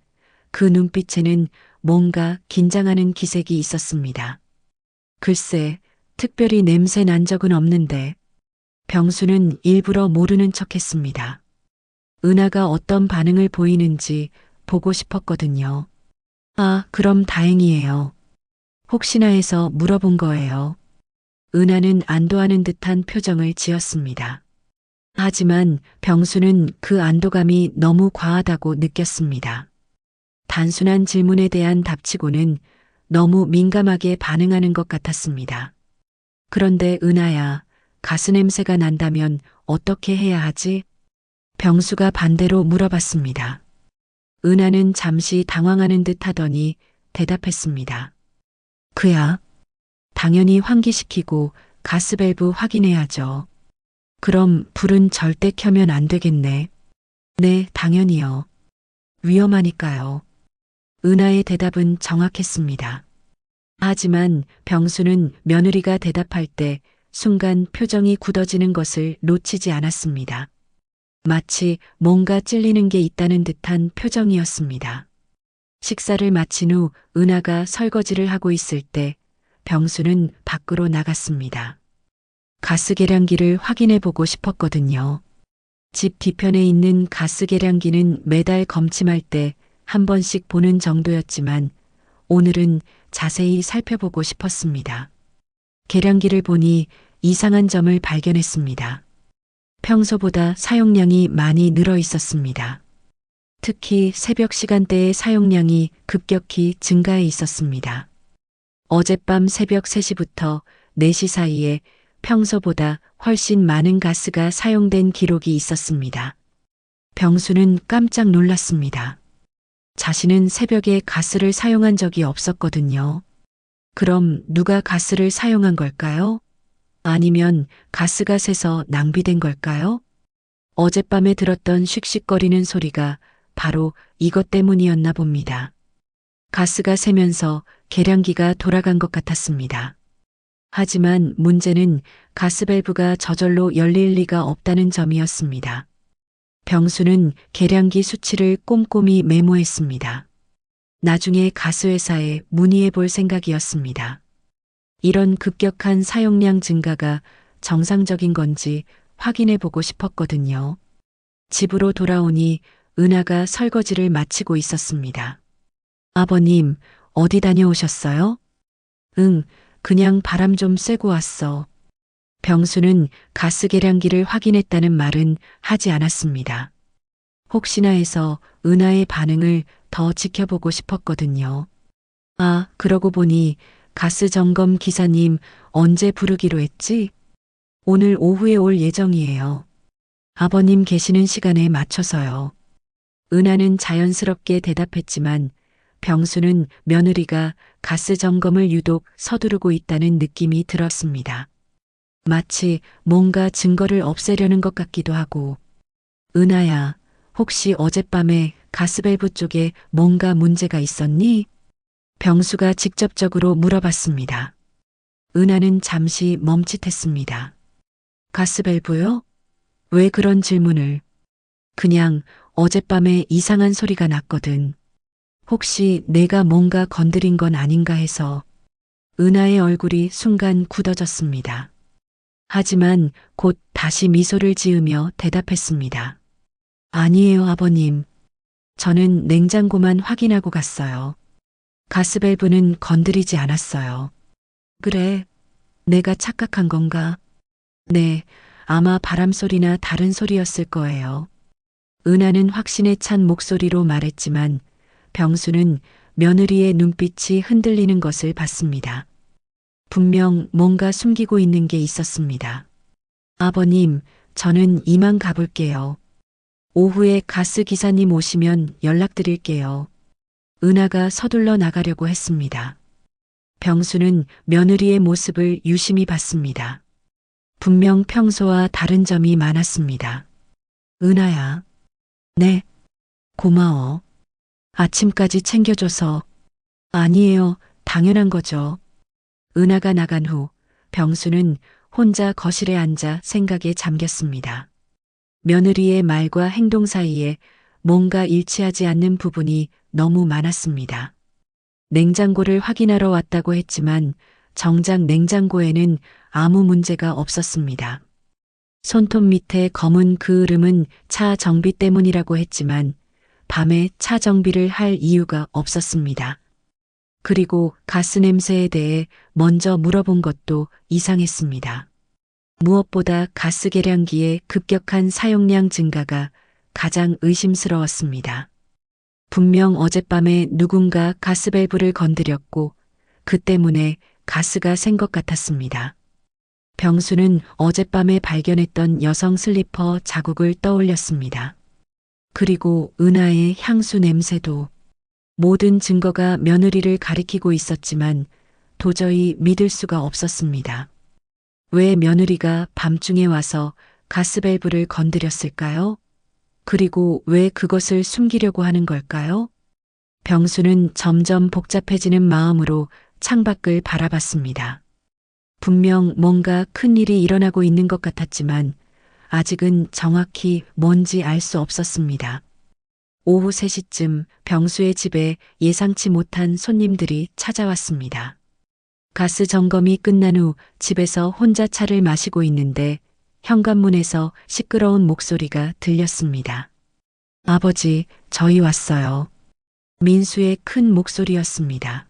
그 눈빛에는 뭔가 긴장하는 기색이 있었습니다. 글쎄, 특별히 냄새 난 적은 없는데 병수는 일부러 모르는 척했습니다. 은하가 어떤 반응을 보이는지 보고 싶었거든요. 아, 그럼 다행이에요. 혹시나 해서 물어본 거예요. 은하는 안도하는 듯한 표정을 지었습니다. 하지만 병수는 그 안도감이 너무 과하다고 느꼈습니다. 단순한 질문에 대한 답치고는 너무 민감하게 반응하는 것 같았습니다. 그런데 은하야, 가스 냄새가 난다면 어떻게 해야 하지? 병수가 반대로 물어봤습니다. 은하는 잠시 당황하는 듯 하더니 대답했습니다. 그야, 당연히 환기시키고 가스밸브 확인해야죠. 그럼 불은 절대 켜면 안 되겠네. 네, 당연히요. 위험하니까요. 은하의 대답은 정확했습니다. 하지만 병수는 며느리가 대답할 때 순간 표정이 굳어지는 것을 놓치지 않았습니다. 마치 뭔가 찔리는 게 있다는 듯한 표정이었습니다. 식사를 마친 후 은하가 설거지를 하고 있을 때 병수는 밖으로 나갔습니다. 가스 계량기를 확인해 보고 싶었거든요. 집 뒤편에 있는 가스 계량기는 매달 검침할 때 한 번씩 보는 정도였지만 오늘은 자세히 살펴보고 싶었습니다. 계량기를 보니 이상한 점을 발견했습니다. 평소보다 사용량이 많이 늘어 있었습니다. 특히 새벽 시간대의 사용량이 급격히 증가해 있었습니다. 어젯밤 새벽 3시부터 4시 사이에 평소보다 훨씬 많은 가스가 사용된 기록이 있었습니다. 병수는 깜짝 놀랐습니다. 자신은 새벽에 가스를 사용한 적이 없었거든요. 그럼 누가 가스를 사용한 걸까요? 아니면 가스가 새서 낭비된 걸까요? 어젯밤에 들었던 씩씩거리는 소리가 바로 이것 때문이었나 봅니다. 가스가 새면서 계량기가 돌아간 것 같았습니다. 하지만 문제는 가스밸브가 저절로 열릴 리가 없다는 점이었습니다. 병수는 계량기 수치를 꼼꼼히 메모했습니다. 나중에 가스회사에 문의해 볼 생각이었습니다. 이런 급격한 사용량 증가가 정상적인 건지 확인해 보고 싶었거든요. 집으로 돌아오니 은하가 설거지를 마치고 있었습니다. 아버님, 어디 다녀오셨어요? 응, 그냥 바람 좀 쐬고 왔어. 병수는 가스 계량기를 확인했다는 말은 하지 않았습니다. 혹시나 해서 은하의 반응을 더 지켜보고 싶었거든요. 아, 그러고 보니 가스 점검 기사님 언제 부르기로 했지? 오늘 오후에 올 예정이에요. 아버님 계시는 시간에 맞춰서요. 은하는 자연스럽게 대답했지만 병수는 며느리가 가스 점검을 유독 서두르고 있다는 느낌이 들었습니다. 마치 뭔가 증거를 없애려는 것 같기도 하고. 은하야, 혹시 어젯밤에 가스밸브 쪽에 뭔가 문제가 있었니? 병수가 직접적으로 물어봤습니다. 은하는 잠시 멈칫했습니다. 가스밸브요? 왜 그런 질문을? 그냥 어젯밤에 이상한 소리가 났거든. 혹시 내가 뭔가 건드린 건 아닌가 해서. 은하의 얼굴이 순간 굳어졌습니다. 하지만 곧 다시 미소를 지으며 대답했습니다. 아니에요, 아버님. 저는 냉장고만 확인하고 갔어요. 가스밸브는 건드리지 않았어요. 그래, 내가 착각한 건가? 네, 아마 바람소리나 다른 소리였을 거예요. 은하는 확신에 찬 목소리로 말했지만 병수는 며느리의 눈빛이 흔들리는 것을 봤습니다. 분명 뭔가 숨기고 있는 게 있었습니다. 아버님, 저는 이만 가볼게요. 오후에 가스 기사님 오시면 연락드릴게요. 은하가 서둘러 나가려고 했습니다. 병수는 며느리의 모습을 유심히 봤습니다. 분명 평소와 다른 점이 많았습니다. 은하야. 네. 고마워. 아침까지 챙겨줘서. 아니에요. 당연한 거죠. 은하가 나간 후 병수는 혼자 거실에 앉아 생각에 잠겼습니다. 며느리의 말과 행동 사이에 뭔가 일치하지 않는 부분이 너무 많았습니다. 냉장고를 확인하러 왔다고 했지만 정작 냉장고에는 아무 문제가 없었습니다. 손톱 밑에 검은 그을음은 차 정비 때문이라고 했지만 밤에 차 정비를 할 이유가 없었습니다. 그리고 가스 냄새에 대해 먼저 물어본 것도 이상했습니다. 무엇보다 가스 계량기의 급격한 사용량 증가가 가장 의심스러웠습니다. 분명 어젯밤에 누군가 가스밸브를 건드렸고 그 때문에 가스가 샌 것 같았습니다. 병수는 어젯밤에 발견했던 여성 슬리퍼 자국을 떠올렸습니다. 그리고 은하의 향수 냄새도. 모든 증거가 며느리를 가리키고 있었지만 도저히 믿을 수가 없었습니다. 왜 며느리가 밤중에 와서 가스밸브를 건드렸을까요? 그리고 왜 그것을 숨기려고 하는 걸까요? 병수는 점점 복잡해지는 마음으로 창밖을 바라봤습니다. 분명 뭔가 큰 일이 일어나고 있는 것 같았지만 아직은 정확히 뭔지 알 수 없었습니다. 오후 3시쯤 병수의 집에 예상치 못한 손님들이 찾아왔습니다. 가스 점검이 끝난 후 집에서 혼자 차를 마시고 있는데 현관문에서 시끄러운 목소리가 들렸습니다. 아버지, 저희 왔어요. 민수의 큰 목소리였습니다.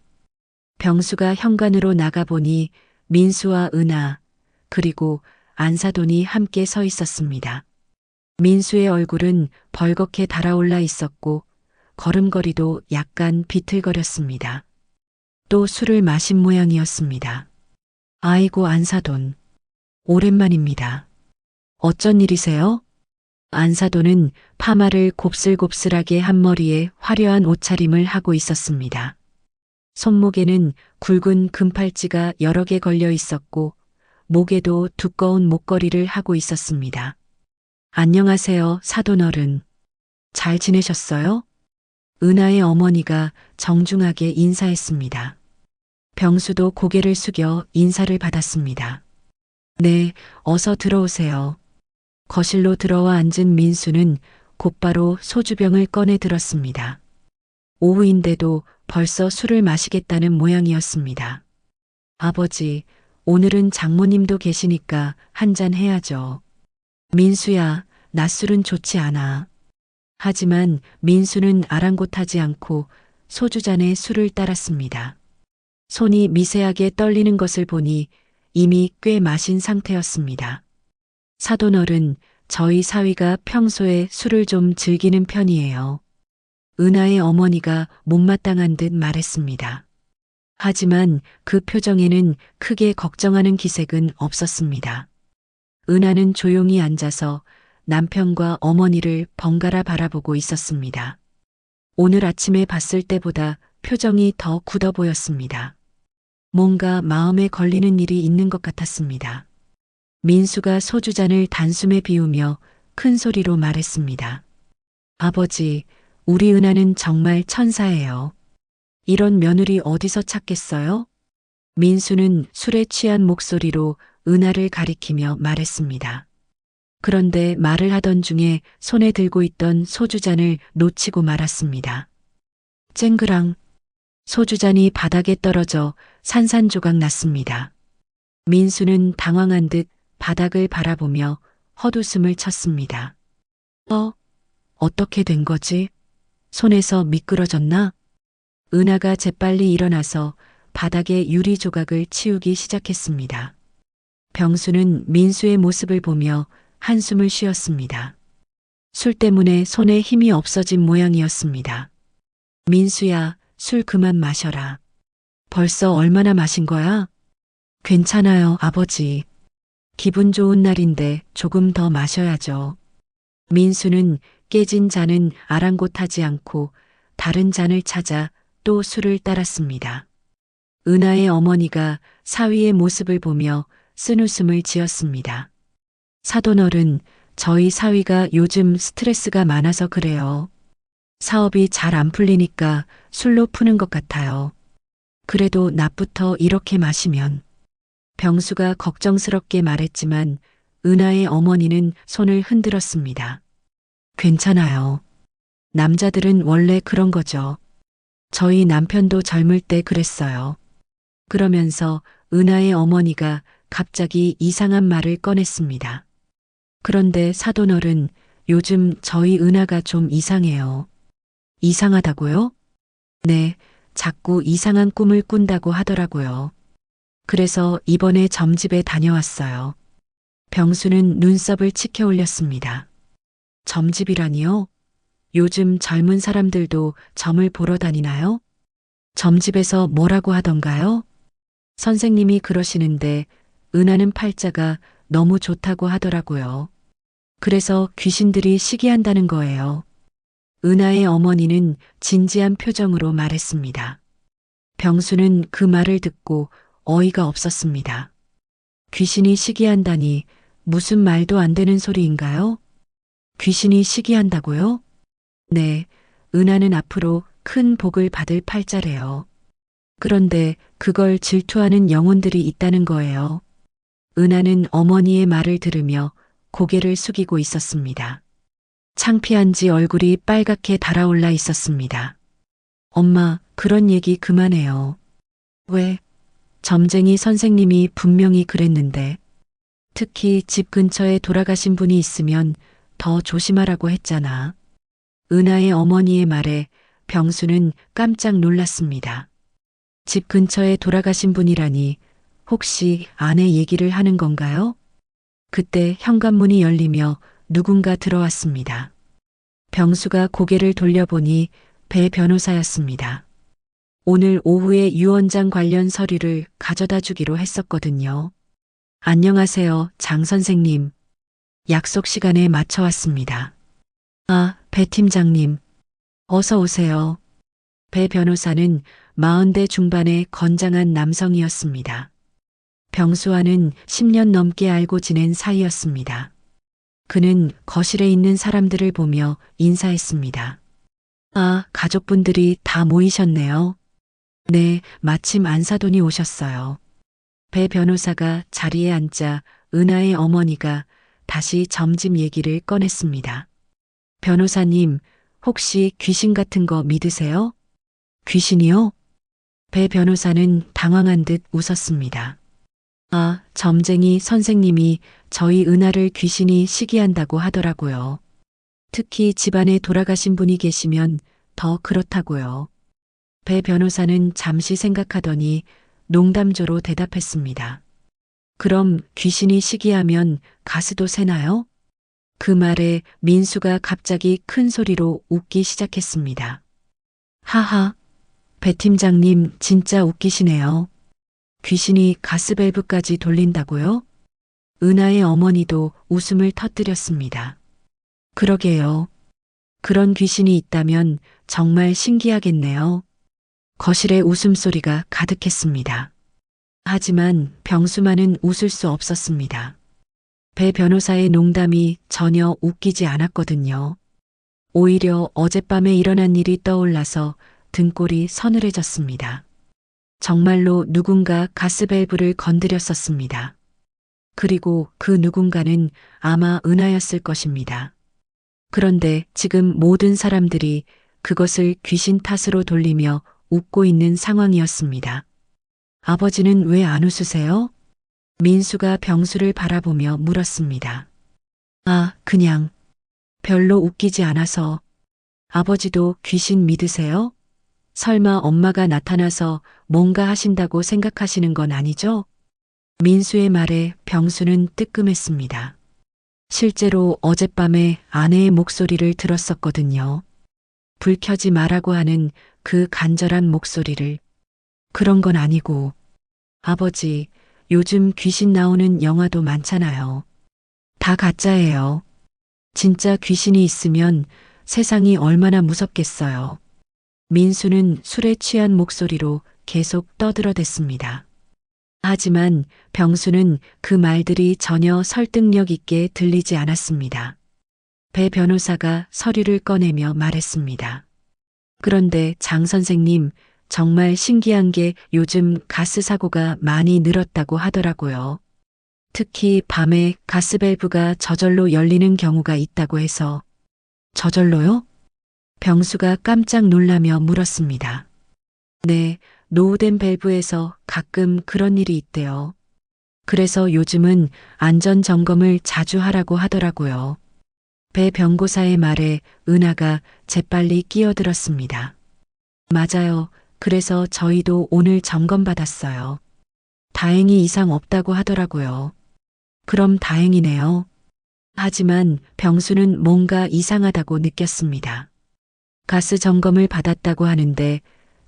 병수가 현관으로 나가보니 민수와 은하, 그리고 안사돈이 함께 서 있었습니다. 민수의 얼굴은 벌겋게 달아올라 있었고 걸음걸이도 약간 비틀거렸습니다. 또 술을 마신 모양이었습니다. 아이고 안사돈, 오랜만입니다. 어쩐 일이세요? 안사돈은 파마를 곱슬곱슬하게 한 머리에 화려한 옷차림을 하고 있었습니다. 손목에는 굵은 금팔찌가 여러 개 걸려 있었고 목에도 두꺼운 목걸이를 하고 있었습니다. 안녕하세요, 사돈어른. 잘 지내셨어요? 은하의 어머니가 정중하게 인사했습니다. 병수도 고개를 숙여 인사를 받았습니다. 네, 어서 들어오세요. 거실로 들어와 앉은 민수는 곧바로 소주병을 꺼내 들었습니다. 오후인데도 벌써 술을 마시겠다는 모양이었습니다. 아버지, 오늘은 장모님도 계시니까 한잔 해야죠. 민수야, 낮술은 좋지 않아. 하지만 민수는 아랑곳하지 않고 소주잔에 술을 따랐습니다. 손이 미세하게 떨리는 것을 보니 이미 꽤 마신 상태였습니다. 사돈어른, 저희 사위가 평소에 술을 좀 즐기는 편이에요. 은하의 어머니가 못마땅한 듯 말했습니다. 하지만 그 표정에는 크게 걱정하는 기색은 없었습니다. 은하는 조용히 앉아서 남편과 어머니를 번갈아 바라보고 있었습니다. 오늘 아침에 봤을 때보다 표정이 더 굳어 보였습니다. 뭔가 마음에 걸리는 일이 있는 것 같았습니다. 민수가 소주잔을 단숨에 비우며 큰 소리로 말했습니다. 아버지, 우리 은하는 정말 천사예요. 이런 며느리 어디서 찾겠어요? 민수는 술에 취한 목소리로 은하를 가리키며 말했습니다. 그런데 말을 하던 중에 손에 들고 있던 소주잔을 놓치고 말았습니다. 쨍그랑 소주잔이 바닥에 떨어져 산산조각 났습니다. 민수는 당황한 듯 바닥을 바라보며 헛웃음을 쳤습니다. 어떻게 된 거지? 손에서 미끄러졌나? 은하가 재빨리 일어나서 바닥에 유리 조각을 치우기 시작했습니다. 병수는 민수의 모습을 보며 한숨을 쉬었습니다. 술 때문에 손에 힘이 없어진 모양이었습니다. 민수야, 술 그만 마셔라. 벌써 얼마나 마신 거야? 괜찮아요, 아버지. 기분 좋은 날인데 조금 더 마셔야죠. 민수는 깨진 잔은 아랑곳하지 않고 다른 잔을 찾아 또 술을 따랐습니다. 은하의 어머니가 사위의 모습을 보며 쓴웃음을 지었습니다. 사돈어른, 저희 사위가 요즘 스트레스가 많아서 그래요. 사업이 잘 안 풀리니까 술로 푸는 것 같아요. 그래도 낮부터 이렇게 마시면. 병수가 걱정스럽게 말했지만 은하의 어머니는 손을 흔들었습니다. 괜찮아요. 남자들은 원래 그런 거죠. 저희 남편도 젊을 때 그랬어요. 그러면서 은하의 어머니가 갑자기 이상한 말을 꺼냈습니다. 그런데 사돈어른, 요즘 저희 은하가 좀 이상해요. 이상하다고요? 네, 자꾸 이상한 꿈을 꾼다고 하더라고요. 그래서 이번에 점집에 다녀왔어요. 병수는 눈썹을 치켜 올렸습니다. 점집이라니요? 요즘 젊은 사람들도 점을 보러 다니나요? 점집에서 뭐라고 하던가요? 선생님이 그러시는데 은하는 팔자가 너무 좋다고 하더라고요. 그래서 귀신들이 시기한다는 거예요. 은하의 어머니는 진지한 표정으로 말했습니다. 병수는 그 말을 듣고 어이가 없었습니다. 귀신이 시기한다니 무슨 말도 안 되는 소리인가요? 귀신이 시기한다고요? 네, 은하는 앞으로 큰 복을 받을 팔자래요. 그런데 그걸 질투하는 영혼들이 있다는 거예요. 은하는 어머니의 말을 들으며 고개를 숙이고 있었습니다. 창피한지 얼굴이 빨갛게 달아올라 있었습니다. 엄마, 그런 얘기 그만해요. 왜? 점쟁이 선생님이 분명히 그랬는데. 특히 집 근처에 돌아가신 분이 있으면 더 조심하라고 했잖아. 은하의 어머니의 말에 병수는 깜짝 놀랐습니다. 집 근처에 돌아가신 분이라니 혹시 아내 얘기를 하는 건가요? 그때 현관문이 열리며 누군가 들어왔습니다. 병수가 고개를 돌려보니 배 변호사였습니다. 오늘 오후에 유언장 관련 서류를 가져다 주기로 했었거든요. 안녕하세요, 장 선생님. 약속 시간에 맞춰 왔습니다. 아, 배 팀장님. 어서 오세요. 배 변호사는 40대 중반의 건장한 남성이었습니다. 병수와는 10년 넘게 알고 지낸 사이였습니다. 그는 거실에 있는 사람들을 보며 인사했습니다. 아, 가족분들이 다 모이셨네요. 네, 마침 안사돈이 오셨어요. 배 변호사가 자리에 앉자 은하의 어머니가 다시 점집 얘기를 꺼냈습니다. 변호사님, 혹시 귀신 같은 거 믿으세요? 귀신이요? 배 변호사는 당황한 듯 웃었습니다. 아, 점쟁이 선생님이 저희 은하를 귀신이 시기한다고 하더라고요. 특히 집안에 돌아가신 분이 계시면 더 그렇다고요. 배 변호사는 잠시 생각하더니 농담조로 대답했습니다. 그럼 귀신이 시기하면 가스도 새나요? 그 말에 민수가 갑자기 큰 소리로 웃기 시작했습니다. 하하, 배 팀장님 진짜 웃기시네요. 귀신이 가스밸브까지 돌린다고요? 은하의 어머니도 웃음을 터뜨렸습니다. 그러게요. 그런 귀신이 있다면 정말 신기하겠네요. 거실에 웃음소리가 가득했습니다. 하지만 병수만은 웃을 수 없었습니다. 배 변호사의 농담이 전혀 웃기지 않았거든요. 오히려 어젯밤에 일어난 일이 떠올라서 등골이 서늘해졌습니다. 정말로 누군가 가스밸브를 건드렸었습니다. 그리고 그 누군가는 아마 은하였을 것입니다. 그런데 지금 모든 사람들이 그것을 귀신 탓으로 돌리며 웃고 있는 상황이었습니다. 아버지는 왜 안 웃으세요? 민수가 병수를 바라보며 물었습니다. 아, 그냥 별로 웃기지 않아서. 아버지도 귀신 믿으세요? 설마 엄마가 나타나서 뭔가 하신다고 생각하시는 건 아니죠? 민수의 말에 병수는 뜨끔했습니다. 실제로 어젯밤에 아내의 목소리를 들었었거든요. 불 켜지 말라고 하는 그 간절한 목소리를. 그런 건 아니고. 아버지, 요즘 귀신 나오는 영화도 많잖아요. 다 가짜예요. 진짜 귀신이 있으면 세상이 얼마나 무섭겠어요. 민수는 술에 취한 목소리로 계속 떠들어댔습니다. 하지만 병수는 그 말들이 전혀 설득력 있게 들리지 않았습니다. 배 변호사가 서류를 꺼내며 말했습니다. 그런데 장 선생님, 정말 신기한 게 요즘 가스 사고가 많이 늘었다고 하더라고요. 특히 밤에 가스밸브가 저절로 열리는 경우가 있다고 해서. 저절로요? 병수가 깜짝 놀라며 물었습니다. 네, 노후된 밸브에서 가끔 그런 일이 있대요. 그래서 요즘은 안전 점검을 자주 하라고 하더라고요. 배 병고사의 말에 은하가 재빨리 끼어들었습니다. 맞아요. 그래서 저희도 오늘 점검받았어요. 다행히 이상 없다고 하더라고요. 그럼 다행이네요. 하지만 병수는 뭔가 이상하다고 느꼈습니다. 가스 점검을 받았다고 하는데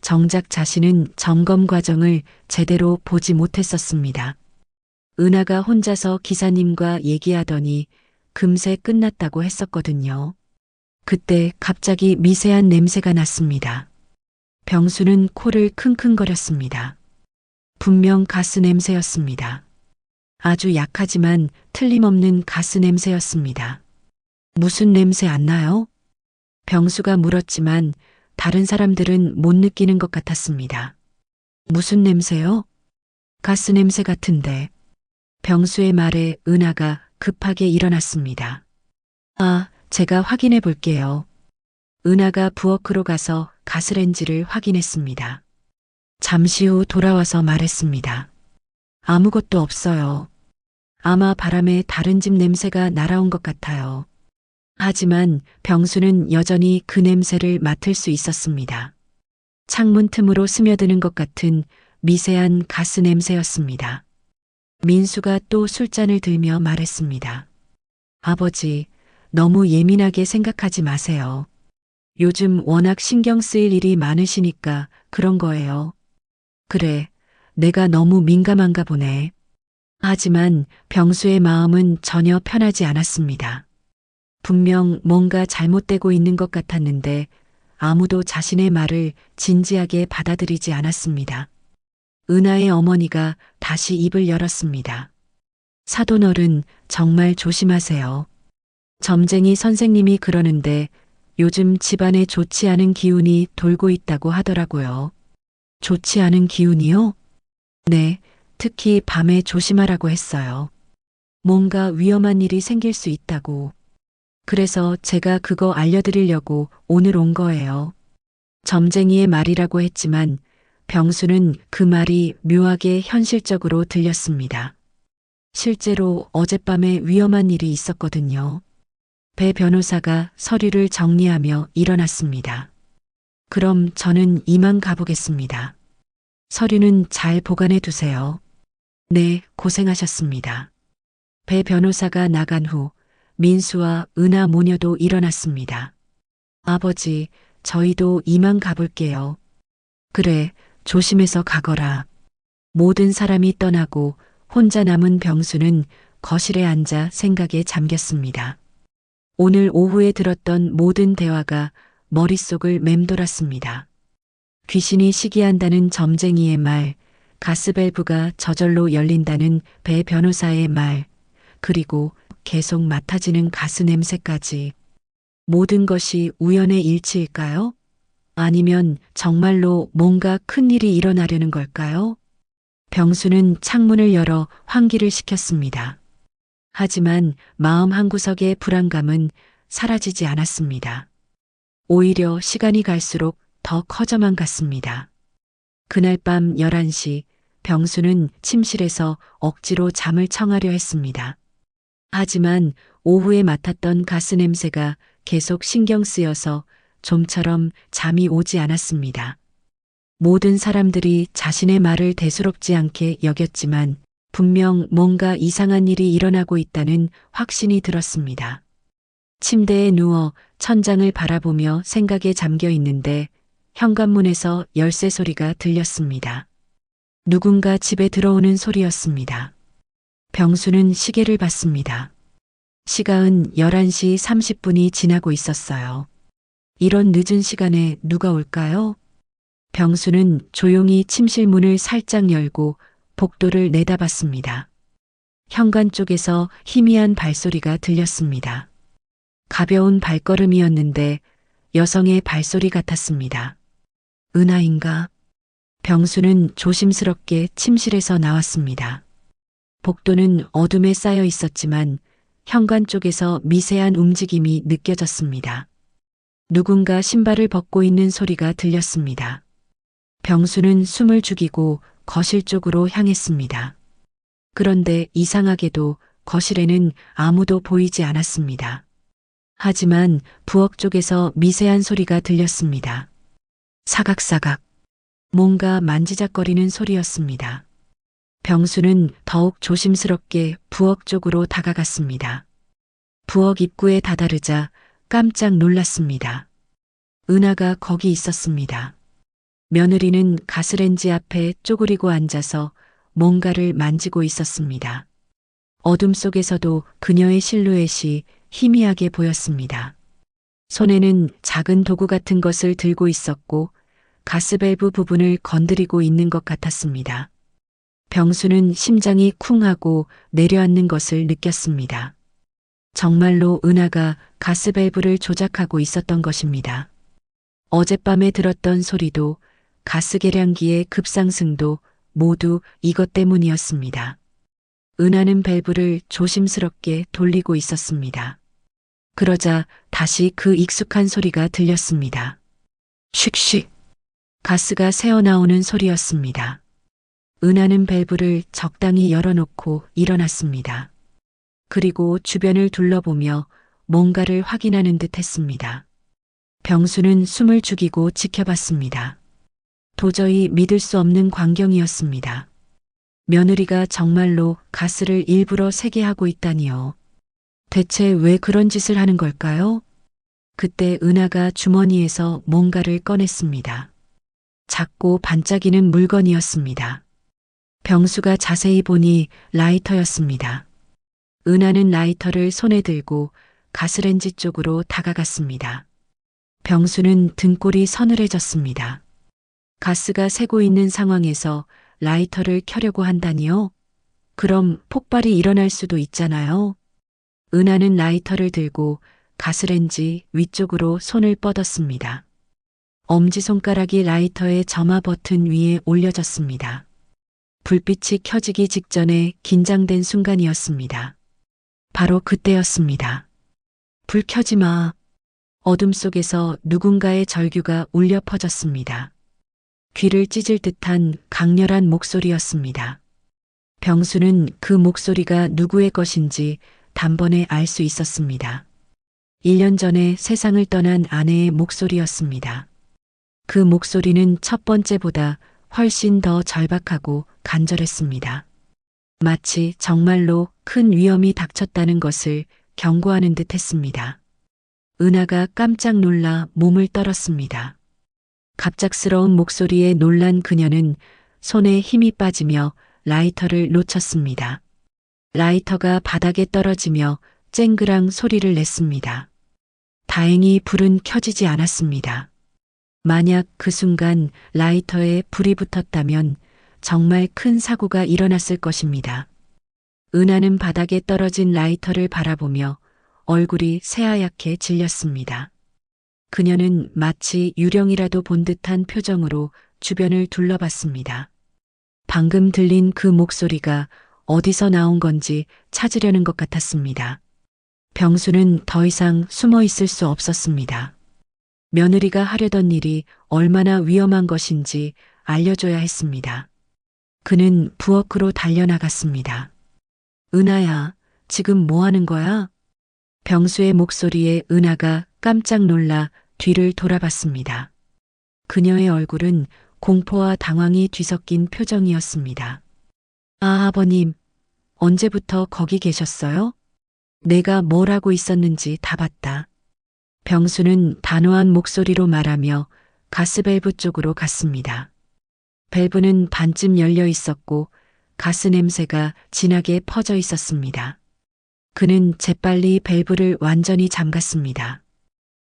정작 자신은 점검 과정을 제대로 보지 못했었습니다. 은하가 혼자서 기사님과 얘기하더니 금세 끝났다고 했었거든요. 그때 갑자기 미세한 냄새가 났습니다. 병수는 코를 킁킁거렸습니다. 분명 가스 냄새였습니다. 아주 약하지만 틀림없는 가스 냄새였습니다. 무슨 냄새 안 나요? 병수가 물었지만 다른 사람들은 못 느끼는 것 같았습니다. 무슨 냄새요? 가스 냄새 같은데. 병수의 말에 은하가 급하게 일어났습니다. 아, 제가 확인해 볼게요. 은하가 부엌으로 가서 가스렌지를 확인했습니다. 잠시 후 돌아와서 말했습니다. 아무것도 없어요. 아마 바람에 다른 집 냄새가 날아온 것 같아요. 하지만 병수는 여전히 그 냄새를 맡을 수 있었습니다. 창문 틈으로 스며드는 것 같은 미세한 가스 냄새였습니다. 민수가 또 술잔을 들며 말했습니다. 아버지, 너무 예민하게 생각하지 마세요. 요즘 워낙 신경 쓰일 일이 많으시니까 그런 거예요. 그래, 내가 너무 민감한가 보네. 하지만 병수의 마음은 전혀 편하지 않았습니다. 분명 뭔가 잘못되고 있는 것 같았는데 아무도 자신의 말을 진지하게 받아들이지 않았습니다. 은하의 어머니가 다시 입을 열었습니다. 사돈어른, 정말 조심하세요. 점쟁이 선생님이 그러는데 요즘 집안에 좋지 않은 기운이 돌고 있다고 하더라고요. 좋지 않은 기운이요? 네, 특히 밤에 조심하라고 했어요. 뭔가 위험한 일이 생길 수 있다고. 그래서 제가 그거 알려드리려고 오늘 온 거예요. 점쟁이의 말이라고 했지만 병수는 그 말이 묘하게 현실적으로 들렸습니다. 실제로 어젯밤에 위험한 일이 있었거든요. 배 변호사가 서류를 정리하며 일어났습니다. 그럼 저는 이만 가보겠습니다. 서류는 잘 보관해 두세요. 네, 고생하셨습니다. 배 변호사가 나간 후 민수와 은하 모녀도 일어났습니다. 아버지, 저희도 이만 가볼게요. 그래, 조심해서 가거라. 모든 사람이 떠나고 혼자 남은 병수는 거실에 앉아 생각에 잠겼습니다. 오늘 오후에 들었던 모든 대화가 머릿속을 맴돌았습니다. 귀신이 시기한다는 점쟁이의 말, 가스밸브가 저절로 열린다는 배 변호사의 말, 그리고 계속 맡아지는 가스 냄새까지. 모든 것이 우연의 일치일까요? 아니면 정말로 뭔가 큰일이 일어나려는 걸까요? 병수는 창문을 열어 환기를 시켰습니다. 하지만 마음 한구석의 불안감은 사라지지 않았습니다. 오히려 시간이 갈수록 더 커져만 갔습니다. 그날 밤 11시 병수는 침실에서 억지로 잠을 청하려 했습니다. 하지만 오후에 맡았던 가스 냄새가 계속 신경 쓰여서 좀처럼 잠이 오지 않았습니다. 모든 사람들이 자신의 말을 대수롭지 않게 여겼지만 분명 뭔가 이상한 일이 일어나고 있다는 확신이 들었습니다. 침대에 누워 천장을 바라보며 생각에 잠겨 있는데 현관문에서 열쇠 소리가 들렸습니다. 누군가 집에 들어오는 소리였습니다. 병수는 시계를 봤습니다. 시간은 11시 30분이 지나고 있었어요. 이런 늦은 시간에 누가 올까요? 병수는 조용히 침실 문을 살짝 열고 복도를 내다봤습니다. 현관 쪽에서 희미한 발소리가 들렸습니다. 가벼운 발걸음이었는데 여성의 발소리 같았습니다. 은하인가? 병수는 조심스럽게 침실에서 나왔습니다. 복도는 어둠에 쌓여 있었지만 현관 쪽에서 미세한 움직임이 느껴졌습니다. 누군가 신발을 벗고 있는 소리가 들렸습니다. 병수는 숨을 죽이고 거실 쪽으로 향했습니다. 그런데 이상하게도 거실에는 아무도 보이지 않았습니다. 하지만 부엌 쪽에서 미세한 소리가 들렸습니다. 사각사각. 뭔가 만지작거리는 소리였습니다. 병수는 더욱 조심스럽게 부엌 쪽으로 다가갔습니다. 부엌 입구에 다다르자 깜짝 놀랐습니다. 은하가 거기 있었습니다. 며느리는 가스렌지 앞에 쪼그리고 앉아서 뭔가를 만지고 있었습니다. 어둠 속에서도 그녀의 실루엣이 희미하게 보였습니다. 손에는 작은 도구 같은 것을 들고 있었고 가스밸브 부분을 건드리고 있는 것 같았습니다. 병수는 심장이 쿵하고 내려앉는 것을 느꼈습니다. 정말로 은하가 가스밸브를 조작하고 있었던 것입니다. 어젯밤에 들었던 소리도 가스 계량기의 급상승도 모두 이것 때문이었습니다. 은하는 밸브를 조심스럽게 돌리고 있었습니다. 그러자 다시 그 익숙한 소리가 들렸습니다. 슉슉. 가스가 새어나오는 소리였습니다. 은하는 밸브를 적당히 열어놓고 일어났습니다. 그리고 주변을 둘러보며 뭔가를 확인하는 듯 했습니다. 병수는 숨을 죽이고 지켜봤습니다. 도저히 믿을 수 없는 광경이었습니다. 며느리가 정말로 가스를 일부러 새게 하고 있다니요. 대체 왜 그런 짓을 하는 걸까요? 그때 은하가 주머니에서 뭔가를 꺼냈습니다. 작고 반짝이는 물건이었습니다. 병수가 자세히 보니 라이터였습니다. 은하는 라이터를 손에 들고 가스렌지 쪽으로 다가갔습니다. 병수는 등골이 서늘해졌습니다. 가스가 새고 있는 상황에서 라이터를 켜려고 한다니요? 그럼 폭발이 일어날 수도 있잖아요. 은하는 라이터를 들고 가스렌지 위쪽으로 손을 뻗었습니다. 엄지손가락이 라이터의 점화 버튼 위에 올려졌습니다. 불빛이 켜지기 직전에 긴장된 순간이었습니다. 바로 그때였습니다. 불 켜지 마. 어둠 속에서 누군가의 절규가 울려 퍼졌습니다. 귀를 찢을 듯한 강렬한 목소리였습니다. 병수는 그 목소리가 누구의 것인지 단번에 알 수 있었습니다. 1년 전에 세상을 떠난 아내의 목소리였습니다. 그 목소리는 첫 번째보다 훨씬 더 절박하고 간절했습니다. 마치 정말로 큰 위험이 닥쳤다는 것을 경고하는 듯 했습니다. 은하가 깜짝 놀라 몸을 떨었습니다. 갑작스러운 목소리에 놀란 그녀는 손에 힘이 빠지며 라이터를 놓쳤습니다. 라이터가 바닥에 떨어지며 쨍그랑 소리를 냈습니다. 다행히 불은 켜지지 않았습니다. 만약 그 순간 라이터에 불이 붙었다면 정말 큰 사고가 일어났을 것입니다. 은하는 바닥에 떨어진 라이터를 바라보며 얼굴이 새하얗게 질렸습니다. 그녀는 마치 유령이라도 본 듯한 표정으로 주변을 둘러봤습니다. 방금 들린 그 목소리가 어디서 나온 건지 찾으려는 것 같았습니다. 병수는 더 이상 숨어 있을 수 없었습니다. 며느리가 하려던 일이 얼마나 위험한 것인지 알려줘야 했습니다. 그는 부엌으로 달려나갔습니다. 은하야, 지금 뭐 하는 거야? 병수의 목소리에 은하가 깜짝 놀라 뒤를 돌아봤습니다. 그녀의 얼굴은 공포와 당황이 뒤섞인 표정이었습니다. 아, 아버님, 언제부터 거기 계셨어요? 내가 뭘 하고 있었는지 다 봤다. 병수는 단호한 목소리로 말하며 가스밸브 쪽으로 갔습니다. 밸브는 반쯤 열려 있었고 가스 냄새가 진하게 퍼져 있었습니다. 그는 재빨리 밸브를 완전히 잠갔습니다.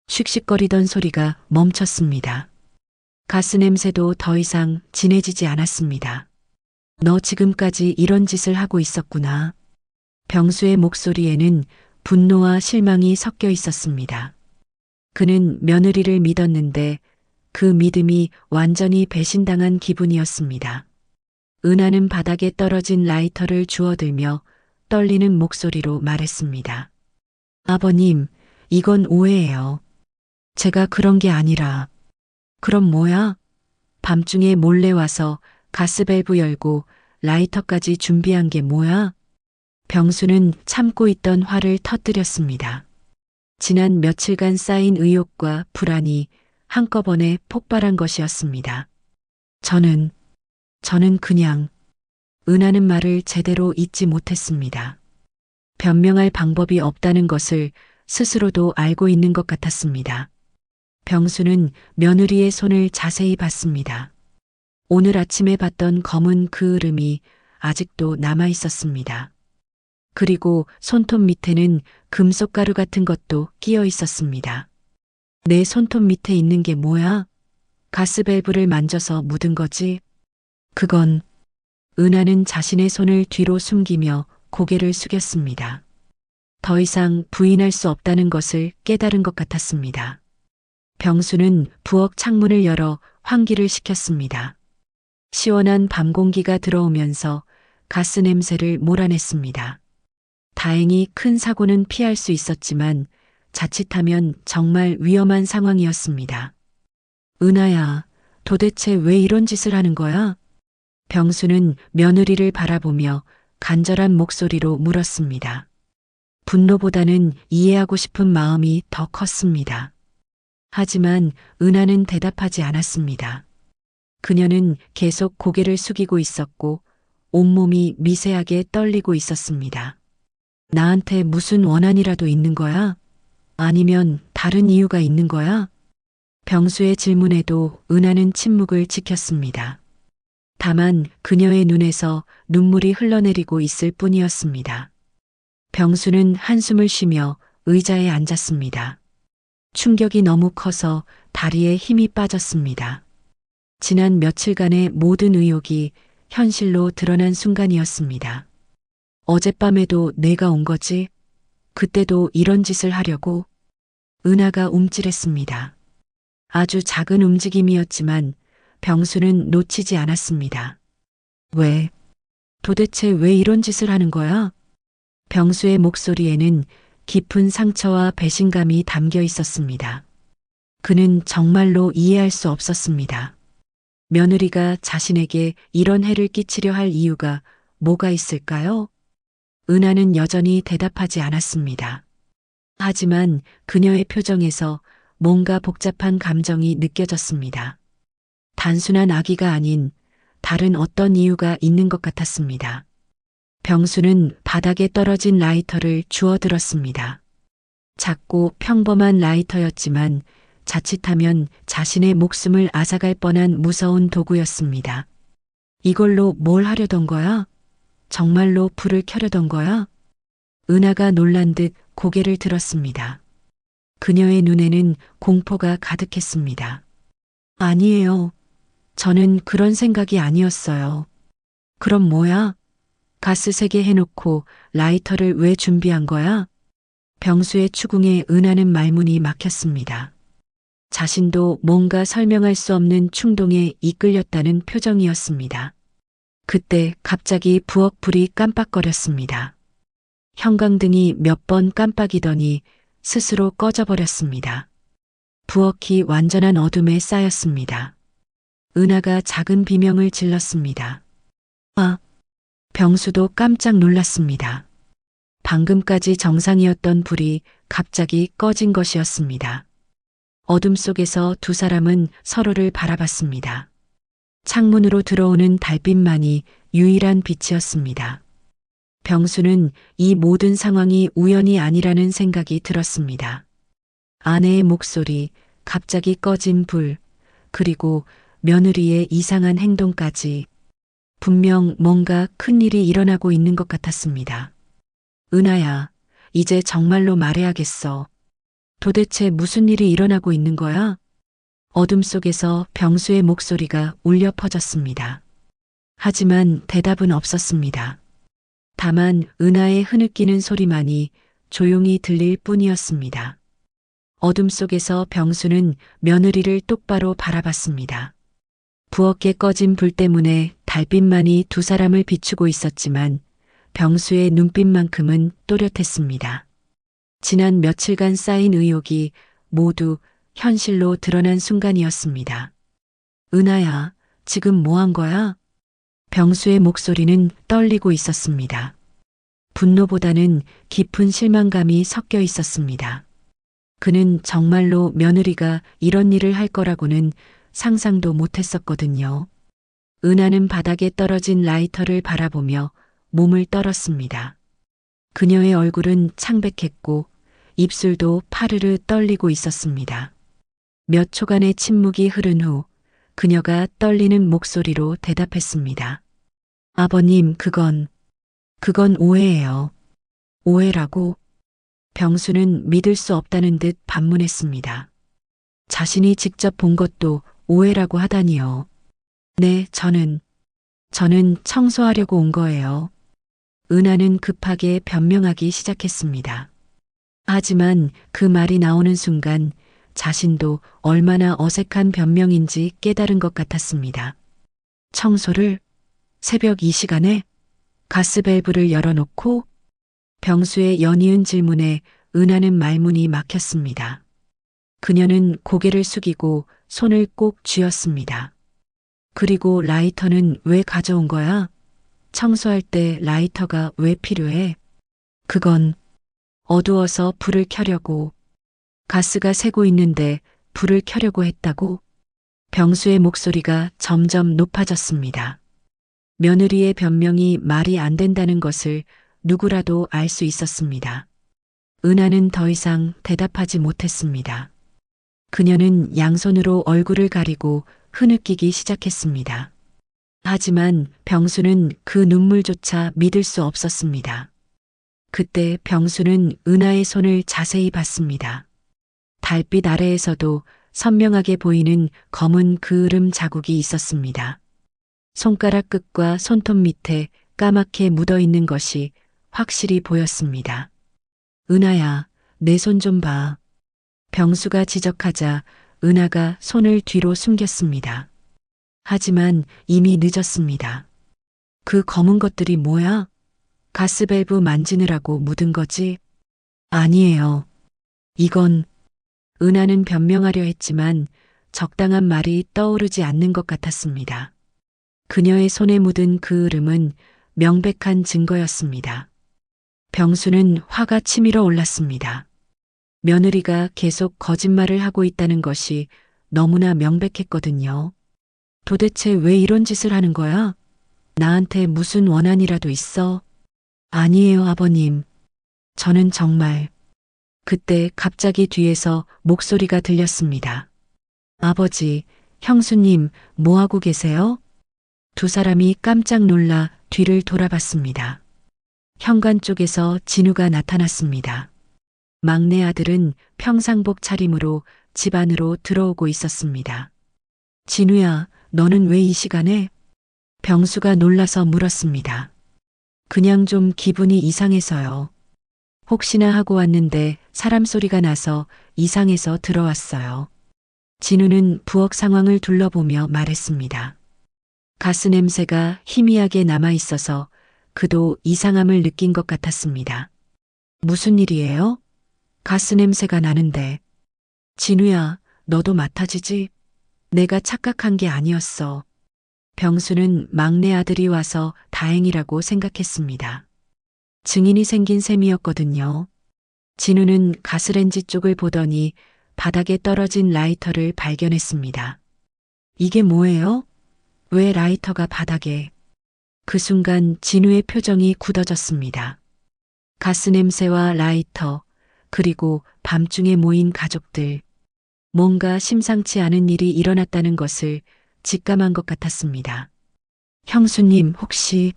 슉슉거리던 소리가 멈췄습니다. 가스 냄새도 더 이상 진해지지 않았습니다. 너 지금까지 이런 짓을 하고 있었구나. 병수의 목소리에는 분노와 실망이 섞여 있었습니다. 그는 며느리를 믿었는데 그 믿음이 완전히 배신당한 기분이었습니다. 은하는 바닥에 떨어진 라이터를 주워들며 떨리는 목소리로 말했습니다. 아버님, 이건 오해예요. 제가 그런 게 아니라. 그럼 뭐야? 밤중에 몰래 와서 가스밸브 열고 라이터까지 준비한 게 뭐야? 병수는 참고 있던 화를 터뜨렸습니다. 지난 며칠간 쌓인 의욕과 불안이 한꺼번에 폭발한 것이었습니다. 저는 그냥 은하는 말을 제대로 잊지 못했습니다. 변명할 방법이 없다는 것을 스스로도 알고 있는 것 같았습니다. 병수는 며느리의 손을 자세히 봤습니다. 오늘 아침에 봤던 검은 그 으름이 아직도 남아 있었습니다. 그리고 손톱 밑에는 금속 가루 같은 것도 끼어 있었습니다. 내 손톱 밑에 있는 게 뭐야? 가스밸브를 만져서 묻은 거지? 그건. 은하는 자신의 손을 뒤로 숨기며 고개를 숙였습니다. 더 이상 부인할 수 없다는 것을 깨달은 것 같았습니다. 병수는 부엌 창문을 열어 환기를 시켰습니다. 시원한 밤 공기가 들어오면서 가스 냄새를 몰아냈습니다. 다행히 큰 사고는 피할 수 있었지만 자칫하면 정말 위험한 상황이었습니다. 은하야, 도대체 왜 이런 짓을 하는 거야? 병수는 며느리를 바라보며 간절한 목소리로 물었습니다. 분노보다는 이해하고 싶은 마음이 더 컸습니다. 하지만 은하는 대답하지 않았습니다. 그녀는 계속 고개를 숙이고 있었고 온몸이 미세하게 떨리고 있었습니다. 나한테 무슨 원한이라도 있는 거야? 아니면 다른 이유가 있는 거야? 병수의 질문에도 은하는 침묵을 지켰습니다. 다만 그녀의 눈에서 눈물이 흘러내리고 있을 뿐이었습니다. 병수는 한숨을 쉬며 의자에 앉았습니다. 충격이 너무 커서 다리에 힘이 빠졌습니다. 지난 며칠간의 모든 의혹이 현실로 드러난 순간이었습니다. 어젯밤에도 내가 온 거지? 그때도 이런 짓을 하려고? 은하가 움찔했습니다. 아주 작은 움직임이었지만 병수는 놓치지 않았습니다. 왜? 도대체 왜 이런 짓을 하는 거야? 병수의 목소리에는 깊은 상처와 배신감이 담겨 있었습니다. 그는 정말로 이해할 수 없었습니다. 며느리가 자신에게 이런 해를 끼치려 할 이유가 뭐가 있을까요? 은하는 여전히 대답하지 않았습니다. 하지만 그녀의 표정에서 뭔가 복잡한 감정이 느껴졌습니다. 단순한 악의가 아닌 다른 어떤 이유가 있는 것 같았습니다. 병수는 바닥에 떨어진 라이터를 주워들었습니다. 작고 평범한 라이터였지만 자칫하면 자신의 목숨을 앗아갈 뻔한 무서운 도구였습니다. 이걸로 뭘 하려던 거야? 정말로 불을 켜려던 거야? 은하가 놀란 듯 고개를 들었습니다. 그녀의 눈에는 공포가 가득했습니다. 아니에요. 저는 그런 생각이 아니었어요. 그럼 뭐야? 가스 3개 해놓고 라이터를 왜 준비한 거야? 병수의 추궁에 은하는 말문이 막혔습니다. 자신도 뭔가 설명할 수 없는 충동에 이끌렸다는 표정이었습니다. 그때 갑자기 부엌 불이 깜빡거렸습니다. 형광등이 몇 번 깜빡이더니 스스로 꺼져버렸습니다. 부엌이 완전한 어둠에 쌓였습니다. 은하가 작은 비명을 질렀습니다. 아! 병수도 깜짝 놀랐습니다. 방금까지 정상이었던 불이 갑자기 꺼진 것이었습니다. 어둠 속에서 두 사람은 서로를 바라봤습니다. 창문으로 들어오는 달빛만이 유일한 빛이었습니다. 병수는 이 모든 상황이 우연이 아니라는 생각이 들었습니다. 아내의 목소리, 갑자기 꺼진 불, 그리고 며느리의 이상한 행동까지 분명 뭔가 큰 일이 일어나고 있는 것 같았습니다. 은하야, 이제 정말로 말해야겠어. 도대체 무슨 일이 일어나고 있는 거야? 어둠 속에서 병수의 목소리가 울려 퍼졌습니다. 하지만 대답은 없었습니다. 다만 은하의 흐느끼는 소리만이 조용히 들릴 뿐이었습니다. 어둠 속에서 병수는 며느리를 똑바로 바라봤습니다. 부엌에 꺼진 불 때문에 달빛만이 두 사람을 비추고 있었지만 병수의 눈빛만큼은 또렷했습니다. 지난 며칠간 쌓인 의혹이 모두 현실로 드러난 순간이었습니다. 은하야, 지금 뭐 한 거야? 병수의 목소리는 떨리고 있었습니다. 분노보다는 깊은 실망감이 섞여 있었습니다. 그는 정말로 며느리가 이런 일을 할 거라고는 상상도 못했었거든요. 은하는 바닥에 떨어진 라이터를 바라보며 몸을 떨었습니다. 그녀의 얼굴은 창백했고 입술도 파르르 떨리고 있었습니다. 몇 초간의 침묵이 흐른 후 그녀가 떨리는 목소리로 대답했습니다. 아버님, 그건 오해예요. 오해라고? 병수는 믿을 수 없다는 듯 반문했습니다. 자신이 직접 본 것도 오해라고 하다니요. 네, 저는 청소하려고 온 거예요. 은하는 급하게 변명하기 시작했습니다. 하지만 그 말이 나오는 순간 자신도 얼마나 어색한 변명인지 깨달은 것 같았습니다. 청소를 새벽 이 시간에 가스밸브를 열어놓고 병수의 연이은 질문에 은하는 말문이 막혔습니다. 그녀는 고개를 숙이고 손을 꼭 쥐었습니다. 그리고 라이터는 왜 가져온 거야? 청소할 때 라이터가 왜 필요해? 그건 어두워서 불을 켜려고. 가스가 새고 있는데 불을 켜려고 했다고? 병수의 목소리가 점점 높아졌습니다. 며느리의 변명이 말이 안 된다는 것을 누구라도 알 수 있었습니다. 은하는 더 이상 대답하지 못했습니다. 그녀는 양손으로 얼굴을 가리고 흐느끼기 시작했습니다. 하지만 병수는 그 눈물조차 믿을 수 없었습니다. 그때 병수는 은하의 손을 자세히 봤습니다. 달빛 아래에서도 선명하게 보이는 검은 그을음 자국이 있었습니다. 손가락 끝과 손톱 밑에 까맣게 묻어 있는 것이 확실히 보였습니다. 은하야, 내 손 좀 봐. 병수가 지적하자 은하가 손을 뒤로 숨겼습니다. 하지만 이미 늦었습니다. 그 검은 것들이 뭐야? 가스밸브 만지느라고 묻은 거지? 아니에요. 이건 은하는 변명하려 했지만 적당한 말이 떠오르지 않는 것 같았습니다. 그녀의 손에 묻은 그 흐름은 명백한 증거였습니다. 병수는 화가 치밀어 올랐습니다. 며느리가 계속 거짓말을 하고 있다는 것이 너무나 명백했거든요. 도대체 왜 이런 짓을 하는 거야? 나한테 무슨 원한이라도 있어? 아니에요, 아버님. 저는 정말. 그때 갑자기 뒤에서 목소리가 들렸습니다. 아버지, 형수님, 뭐하고 계세요? 두 사람이 깜짝 놀라 뒤를 돌아봤습니다. 현관 쪽에서 진우가 나타났습니다. 막내 아들은 평상복 차림으로 집 안으로 들어오고 있었습니다. 진우야, 너는 왜 이 시간에? 병수가 놀라서 물었습니다. 그냥 좀 기분이 이상해서요. 혹시나 하고 왔는데 사람 소리가 나서 이상해서 들어왔어요. 진우는 부엌 상황을 둘러보며 말했습니다. 가스 냄새가 희미하게 남아 있어서 그도 이상함을 느낀 것 같았습니다. 무슨 일이에요? 가스 냄새가 나는데. 진우야, 너도 맡아지지? 내가 착각한 게 아니었어. 병수는 막내 아들이 와서 다행이라고 생각했습니다. 증인이 생긴 셈이었거든요. 진우는 가스렌지 쪽을 보더니 바닥에 떨어진 라이터를 발견했습니다. 이게 뭐예요? 왜 라이터가 바닥에? 그 순간 진우의 표정이 굳어졌습니다. 가스 냄새와 라이터, 그리고 밤중에 모인 가족들. 뭔가 심상치 않은 일이 일어났다는 것을 직감한 것 같았습니다. 형수님, 혹시...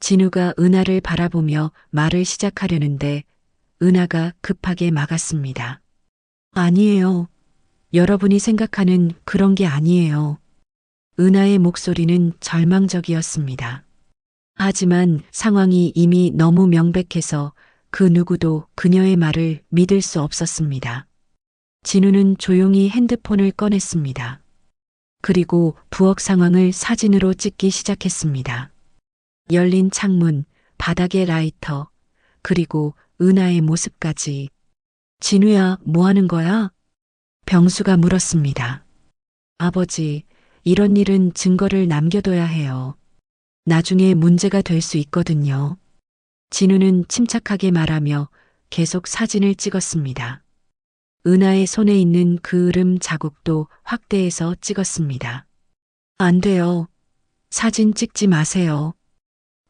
진우가 은하를 바라보며 말을 시작하려는데 은하가 급하게 막았습니다. 아니에요. 여러분이 생각하는 그런 게 아니에요. 은하의 목소리는 절망적이었습니다. 하지만 상황이 이미 너무 명백해서 그 누구도 그녀의 말을 믿을 수 없었습니다. 진우는 조용히 핸드폰을 꺼냈습니다. 그리고 부엌 상황을 사진으로 찍기 시작했습니다. 열린 창문, 바닥의 라이터, 그리고 은하의 모습까지. 진우야, 뭐 하는 거야? 병수가 물었습니다. 아버지, 이런 일은 증거를 남겨둬야 해요. 나중에 문제가 될 수 있거든요. 진우는 침착하게 말하며 계속 사진을 찍었습니다. 은하의 손에 있는 그 흐름 자국도 확대해서 찍었습니다. 안 돼요. 사진 찍지 마세요.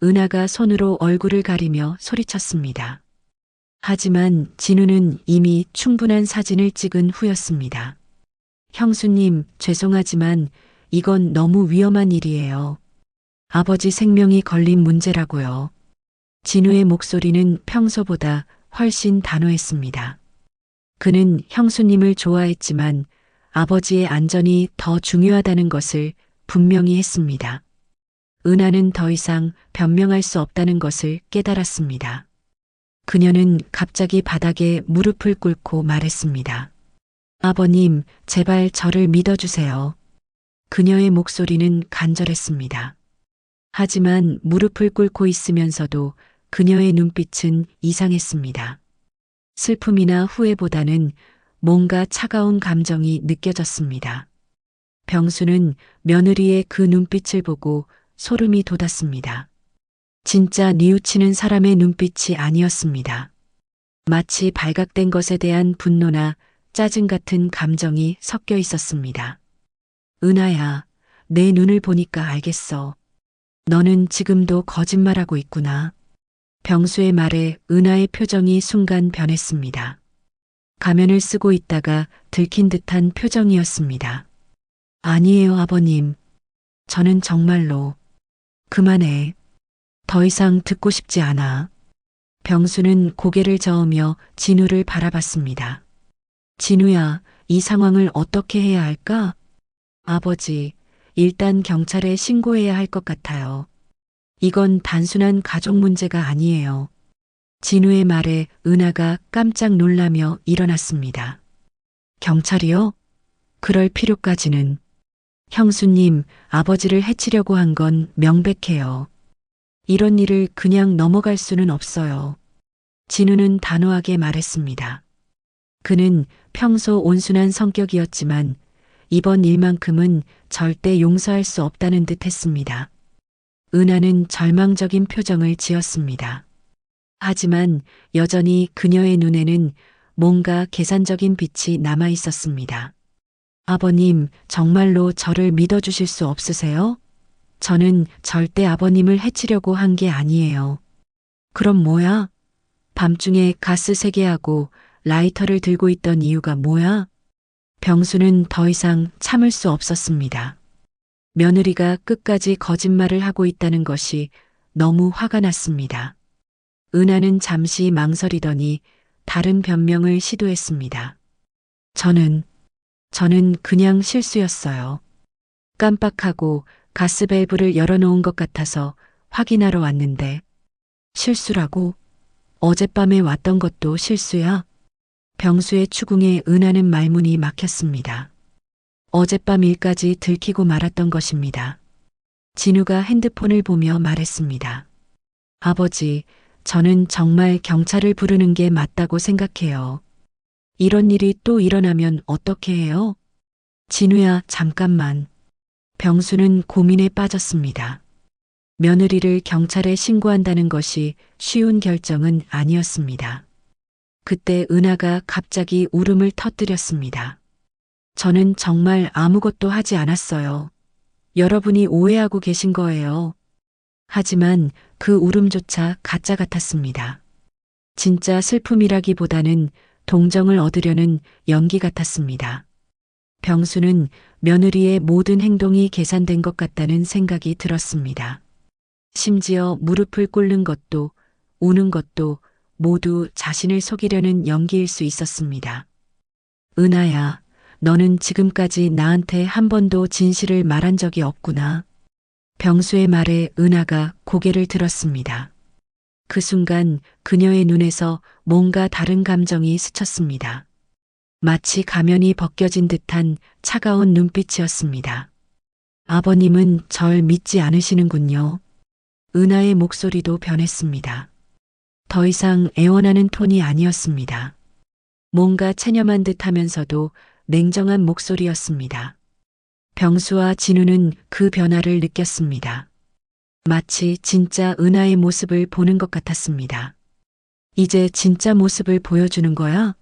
은하가 손으로 얼굴을 가리며 소리쳤습니다. 하지만 진우는 이미 충분한 사진을 찍은 후였습니다. 형수님, 죄송하지만 이건 너무 위험한 일이에요. 아버지 생명이 걸린 문제라고요. 진우의 목소리는 평소보다 훨씬 단호했습니다. 그는 형수님을 좋아했지만 아버지의 안전이 더 중요하다는 것을 분명히 했습니다. 은하는 더 이상 변명할 수 없다는 것을 깨달았습니다. 그녀는 갑자기 바닥에 무릎을 꿇고 말했습니다. 아버님, 제발 저를 믿어주세요. 그녀의 목소리는 간절했습니다. 하지만 무릎을 꿇고 있으면서도 그녀의 눈빛은 이상했습니다. 슬픔이나 후회보다는 뭔가 차가운 감정이 느껴졌습니다. 병수는 며느리의 그 눈빛을 보고 소름이 돋았습니다. 진짜 뉘우치는 사람의 눈빛이 아니었습니다. 마치 발각된 것에 대한 분노나 짜증 같은 감정이 섞여 있었습니다. 은하야, 내 눈을 보니까 알겠어. 너는 지금도 거짓말하고 있구나. 병수의 말에 은하의 표정이 순간 변했습니다. 가면을 쓰고 있다가 들킨 듯한 표정이었습니다. 아니에요, 아버님. 저는 정말로. 그만해. 더 이상 듣고 싶지 않아. 병수는 고개를 저으며 진우를 바라봤습니다. 진우야, 이 상황을 어떻게 해야 할까? 아버지, 일단 경찰에 신고해야 할 것 같아요. 이건 단순한 가족 문제가 아니에요. 진우의 말에 은하가 깜짝 놀라며 일어났습니다. 경찰이요? 그럴 필요까지는. 형수님, 아버지를 해치려고 한 건 명백해요. 이런 일을 그냥 넘어갈 수는 없어요. 진우는 단호하게 말했습니다. 그는 평소 온순한 성격이었지만 이번 일만큼은 절대 용서할 수 없다는 듯 했습니다. 은하는 절망적인 표정을 지었습니다. 하지만 여전히 그녀의 눈에는 뭔가 계산적인 빛이 남아 있었습니다. 아버님, 정말로 저를 믿어주실 수 없으세요? 저는 절대 아버님을 해치려고 한 게 아니에요. 그럼 뭐야? 밤중에 가스 세게하고 라이터를 들고 있던 이유가 뭐야? 병수는 더 이상 참을 수 없었습니다. 며느리가 끝까지 거짓말을 하고 있다는 것이 너무 화가 났습니다. 은하는 잠시 망설이더니 다른 변명을 시도했습니다. 저는 그냥 실수였어요. 깜빡하고 가스밸브를 열어놓은 것 같아서 확인하러 왔는데. 실수라고? 어젯밤에 왔던 것도 실수야? 병수의 추궁에 은하는 말문이 막혔습니다. 어젯밤 일까지 들키고 말았던 것입니다. 진우가 핸드폰을 보며 말했습니다. 아버지, 저는 정말 경찰을 부르는 게 맞다고 생각해요. 이런 일이 또 일어나면 어떻게 해요? 진우야, 잠깐만. 병수는 고민에 빠졌습니다. 며느리를 경찰에 신고한다는 것이 쉬운 결정은 아니었습니다. 그때 은하가 갑자기 울음을 터뜨렸습니다. 저는 정말 아무것도 하지 않았어요. 여러분이 오해하고 계신 거예요. 하지만 그 울음조차 가짜 같았습니다. 진짜 슬픔이라기보다는 동정을 얻으려는 연기 같았습니다. 병수는 며느리의 모든 행동이 계산된 것 같다는 생각이 들었습니다. 심지어 무릎을 꿇는 것도 우는 것도 모두 자신을 속이려는 연기일 수 있었습니다. 은하야, 너는 지금까지 나한테 한 번도 진실을 말한 적이 없구나. 병수의 말에 은하가 고개를 들었습니다. 그 순간 그녀의 눈에서 뭔가 다른 감정이 스쳤습니다. 마치 가면이 벗겨진 듯한 차가운 눈빛이었습니다. 아버님은 절 믿지 않으시는군요. 은하의 목소리도 변했습니다. 더 이상 애원하는 톤이 아니었습니다. 뭔가 체념한 듯 하면서도 냉정한 목소리였습니다. 병수와 진우는 그 변화를 느꼈습니다. 마치 진짜 은하의 모습을 보는 것 같았습니다. 이제 진짜 모습을 보여주는 거야?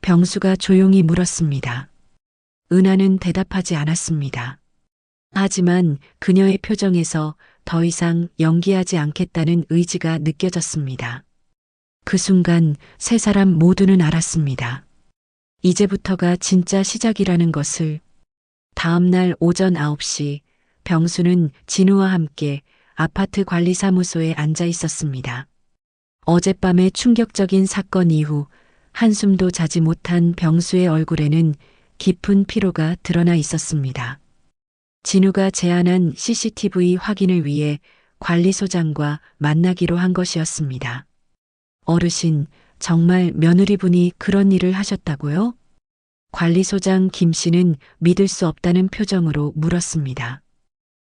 병수가 조용히 물었습니다. 은하는 대답하지 않았습니다. 하지만 그녀의 표정에서 더 이상 연기하지 않겠다는 의지가 느껴졌습니다. 그 순간 세 사람 모두는 알았습니다. 이제부터가 진짜 시작이라는 것을. 다음 날 오전 9시 병수는 진우와 함께 아파트 관리사무소에 앉아 있었습니다. 어젯밤의 충격적인 사건 이후 한숨도 자지 못한 병수의 얼굴에는 깊은 피로가 드러나 있었습니다. 진우가 제안한 CCTV 확인을 위해 관리소장과 만나기로 한 것이었습니다. 어르신, 정말 며느리분이 그런 일을 하셨다고요? 관리소장 김 씨는 믿을 수 없다는 표정으로 물었습니다.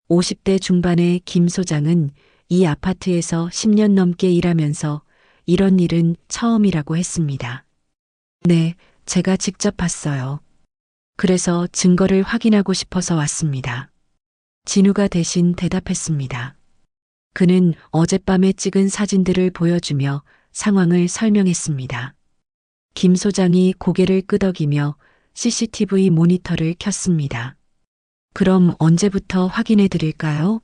50대 중반의 김 소장은 이 아파트에서 10년 넘게 일하면서 이런 일은 처음이라고 했습니다. 네, 제가 직접 봤어요. 그래서 증거를 확인하고 싶어서 왔습니다. 진우가 대신 대답했습니다. 그는 어젯밤에 찍은 사진들을 보여주며 상황을 설명했습니다. 김 소장이 고개를 끄덕이며 CCTV 모니터를 켰습니다. 그럼 언제부터 확인해 드릴까요?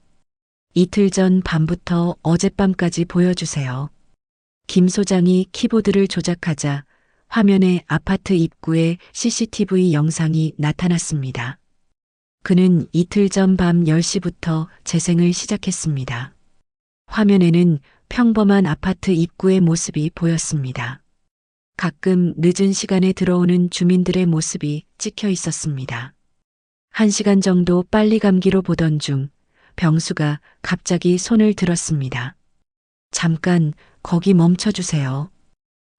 이틀 전 밤부터 어젯밤까지 보여주세요. 김 소장이 키보드를 조작하자 화면에 아파트 입구에 CCTV 영상이 나타났습니다. 그는 이틀 전 밤 10시부터 재생을 시작했습니다. 화면에는 평범한 아파트 입구의 모습이 보였습니다. 가끔 늦은 시간에 들어오는 주민들의 모습이 찍혀 있었습니다. 1시간 정도 빨리 감기로 보던 중 병수가 갑자기 손을 들었습니다. 잠깐 거기 멈춰주세요.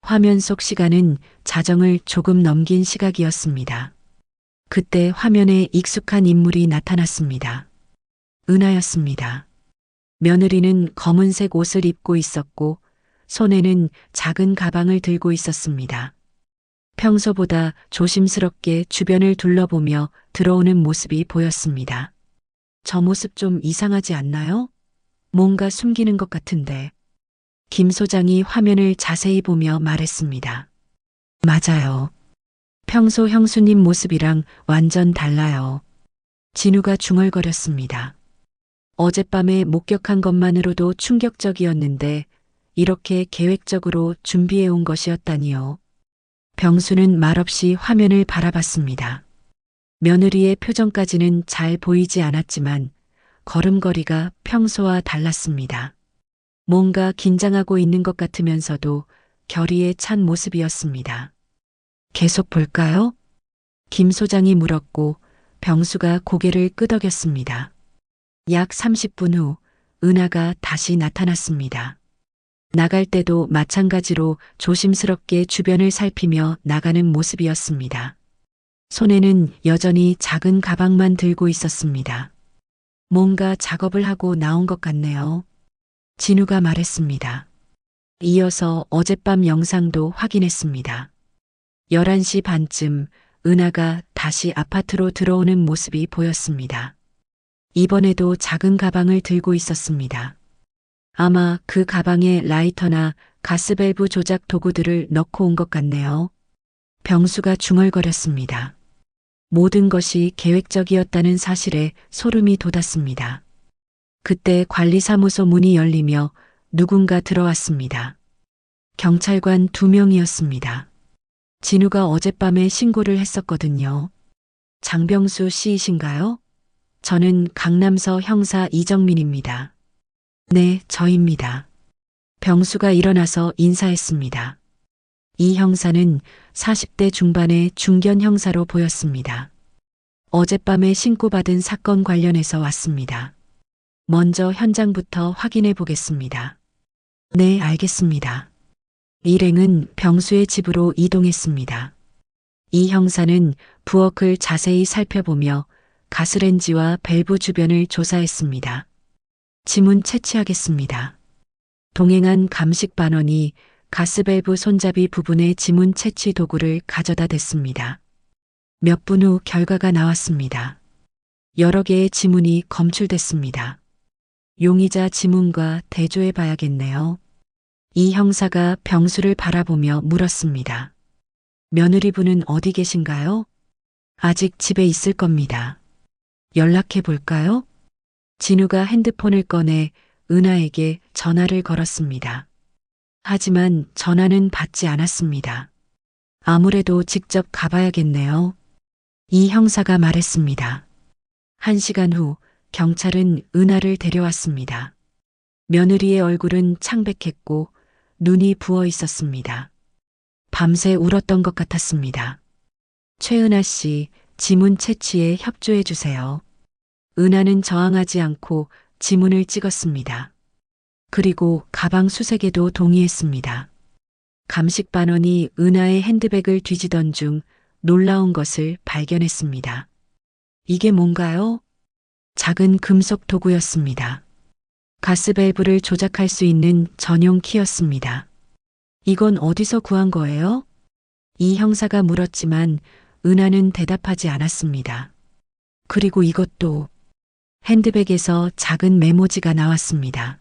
화면 속 시간은 자정을 조금 넘긴 시각이었습니다. 그때 화면에 익숙한 인물이 나타났습니다. 은하였습니다. 며느리는 검은색 옷을 입고 있었고 손에는 작은 가방을 들고 있었습니다. 평소보다 조심스럽게 주변을 둘러보며 들어오는 모습이 보였습니다. 저 모습 좀 이상하지 않나요? 뭔가 숨기는 것 같은데. 김 소장이 화면을 자세히 보며 말했습니다. 맞아요. 평소 형수님 모습이랑 완전 달라요. 진우가 중얼거렸습니다. 어젯밤에 목격한 것만으로도 충격적이었는데 이렇게 계획적으로 준비해 온 것이었다니요. 병수는 말없이 화면을 바라봤습니다. 며느리의 표정까지는 잘 보이지 않았지만 걸음걸이가 평소와 달랐습니다. 뭔가 긴장하고 있는 것 같으면서도 결의에 찬 모습이었습니다. 계속 볼까요? 김 소장이 물었고 병수가 고개를 끄덕였습니다. 약 30분 후 은하가 다시 나타났습니다. 나갈 때도 마찬가지로 조심스럽게 주변을 살피며 나가는 모습이었습니다. 손에는 여전히 작은 가방만 들고 있었습니다. 뭔가 작업을 하고 나온 것 같네요. 진우가 말했습니다. 이어서 어젯밤 영상도 확인했습니다. 11시 반쯤 은하가 다시 아파트로 들어오는 모습이 보였습니다. 이번에도 작은 가방을 들고 있었습니다. 아마 그 가방에 라이터나 가스밸브 조작 도구들을 넣고 온 것 같네요. 병수가 중얼거렸습니다. 모든 것이 계획적이었다는 사실에 소름이 돋았습니다. 그때 관리사무소 문이 열리며 누군가 들어왔습니다. 경찰관 2명이었습니다. 진우가 어젯밤에 신고를 했었거든요. 장병수 씨이신가요? 저는 강남서 형사 이정민입니다. 네, 저입니다. 병수가 일어나서 인사했습니다. 이 형사는 40대 중반의 중견 형사로 보였습니다. 어젯밤에 신고받은 사건 관련해서 왔습니다. 먼저 현장부터 확인해 보겠습니다. 네, 알겠습니다. 일행은 병수의 집으로 이동했습니다. 이 형사는 부엌을 자세히 살펴보며 가스렌지와 밸브 주변을 조사했습니다. 지문 채취하겠습니다. 동행한 감식 반원이 가스밸브 손잡이 부분의 지문 채취 도구를 가져다 댔습니다. 몇 분 후 결과가 나왔습니다. 여러 개의 지문이 검출됐습니다. 용의자 지문과 대조해 봐야겠네요. 이 형사가 병수를 바라보며 물었습니다. 며느리분은 어디 계신가요? 아직 집에 있을 겁니다. 연락해 볼까요? 진우가 핸드폰을 꺼내 은하에게 전화를 걸었습니다. 하지만 전화는 받지 않았습니다. 아무래도 직접 가봐야겠네요. 이 형사가 말했습니다. 1시간 후 경찰은 은하를 데려왔습니다. 며느리의 얼굴은 창백했고 눈이 부어 있었습니다. 밤새 울었던 것 같았습니다. 최은하 씨, 지문 채취에 협조해 주세요. 은하는 저항하지 않고 지문을 찍었습니다. 그리고 가방 수색에도 동의했습니다. 감식 반원이 은하의 핸드백을 뒤지던 중 놀라운 것을 발견했습니다. 이게 뭔가요? 작은 금속 도구였습니다. 가스밸브를 조작할 수 있는 전용 키였습니다. 이건 어디서 구한 거예요? 이 형사가 물었지만 은하는 대답하지 않았습니다. 그리고 이것도 핸드백에서 작은 메모지가 나왔습니다.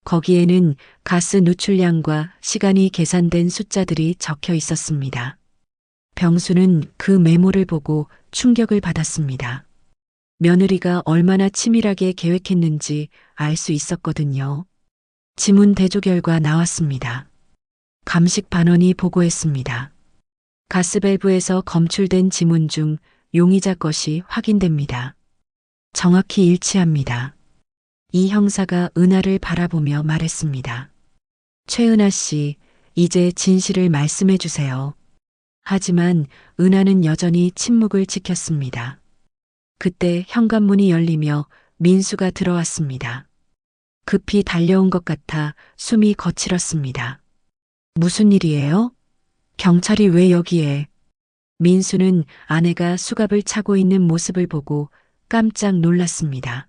거기에는 가스 누출량과 시간이 계산된 숫자들이 적혀 있었습니다. 병수는 그 메모를 보고 충격을 받았습니다. 며느리가 얼마나 치밀하게 계획했는지 알 수 있었거든요. 지문 대조 결과 나왔습니다. 감식 반원이 보고했습니다. 가스밸브에서 검출된 지문 중 용의자 것이 확인됩니다. 정확히 일치합니다. 이 형사가 은하를 바라보며 말했습니다. 최은하 씨, 이제 진실을 말씀해 주세요. 하지만 은하는 여전히 침묵을 지켰습니다. 그때 현관문이 열리며 민수가 들어왔습니다. 급히 달려온 것 같아 숨이 거칠었습니다. 무슨 일이에요? 경찰이 왜 여기에? 민수는 아내가 수갑을 차고 있는 모습을 보고 깜짝 놀랐습니다.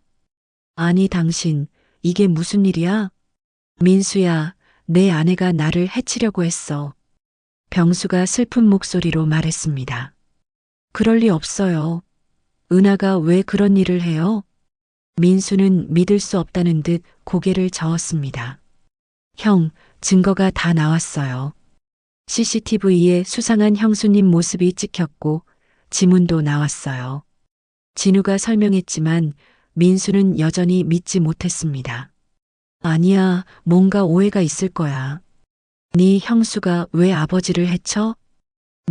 아니, 당신, 이게 무슨 일이야? 민수야, 내 아내가 나를 해치려고 했어. 병수가 슬픈 목소리로 말했습니다. 그럴 리 없어요. 은하가 왜 그런 일을 해요? 민수는 믿을 수 없다는 듯 고개를 저었습니다. 형, 증거가 다 나왔어요. CCTV에 수상한 형수님 모습이 찍혔고 지문도 나왔어요. 진우가 설명했지만 민수는 여전히 믿지 못했습니다. 아니야, 뭔가 오해가 있을 거야. 네 형수가 왜 아버지를 해쳐?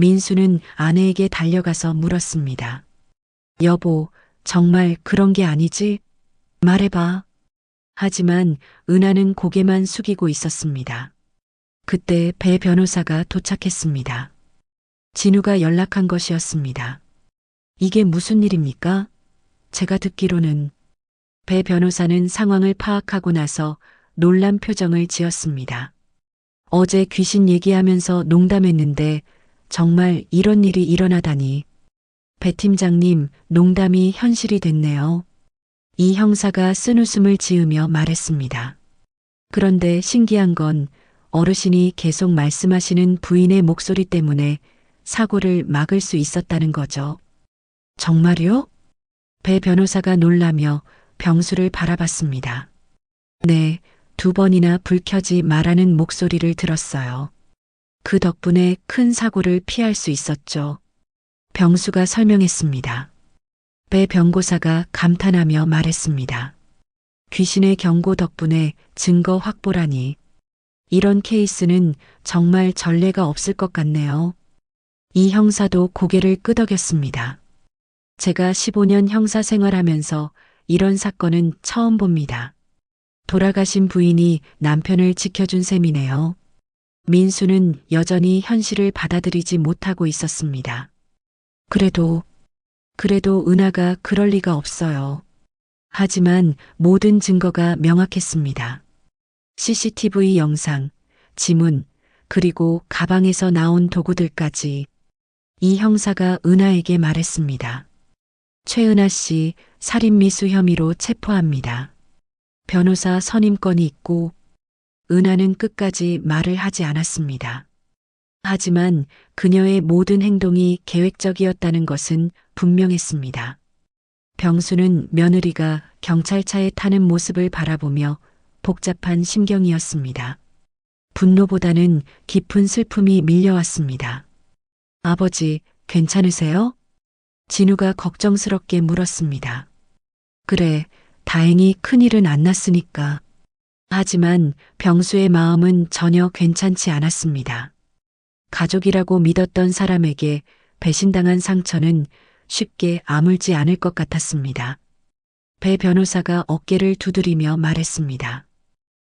민수는 아내에게 달려가서 물었습니다. 여보, 정말 그런 게 아니지? 말해봐. 하지만 은하는 고개만 숙이고 있었습니다. 그때 배 변호사가 도착했습니다. 진우가 연락한 것이었습니다. 이게 무슨 일입니까? 제가 듣기로는 배 변호사는 상황을 파악하고 나서 놀란 표정을 지었습니다. 어제 귀신 얘기하면서 농담했는데 정말 이런 일이 일어나다니. 배 팀장님, 농담이 현실이 됐네요. 이 형사가 쓴웃음을 지으며 말했습니다. 그런데 신기한 건 어르신이 계속 말씀하시는 부인의 목소리 때문에 사고를 막을 수 있었다는 거죠. 정말요? 배 변호사가 놀라며 병수를 바라봤습니다. 네, 2번이나 불 켜지 말라는 목소리를 들었어요. 그 덕분에 큰 사고를 피할 수 있었죠. 병수가 설명했습니다. 배 변고사가 감탄하며 말했습니다. 귀신의 경고 덕분에 증거 확보라니. 이런 케이스는 정말 전례가 없을 것 같네요. 이 형사도 고개를 끄덕였습니다. 제가 15년 형사 생활하면서 이런 사건은 처음 봅니다. 돌아가신 부인이 남편을 지켜준 셈이네요. 민수는 여전히 현실을 받아들이지 못하고 있었습니다. 그래도 은하가 그럴 리가 없어요. 하지만 모든 증거가 명확했습니다. CCTV 영상, 지문, 그리고 가방에서 나온 도구들까지. 이 형사가 은하에게 말했습니다. 최은하 씨 살인미수 혐의로 체포합니다. 변호사 선임권이 있고 은하는 끝까지 말을 하지 않았습니다. 하지만 그녀의 모든 행동이 계획적이었다는 것은 분명했습니다. 병수는 며느리가 경찰차에 타는 모습을 바라보며 복잡한 심경이었습니다. 분노보다는 깊은 슬픔이 밀려왔습니다. 아버지, 괜찮으세요? 진우가 걱정스럽게 물었습니다. 그래, 다행히 큰일은 안 났으니까. 하지만 병수의 마음은 전혀 괜찮지 않았습니다. 가족이라고 믿었던 사람에게 배신당한 상처는 쉽게 아물지 않을 것 같았습니다. 배 변호사가 어깨를 두드리며 말했습니다.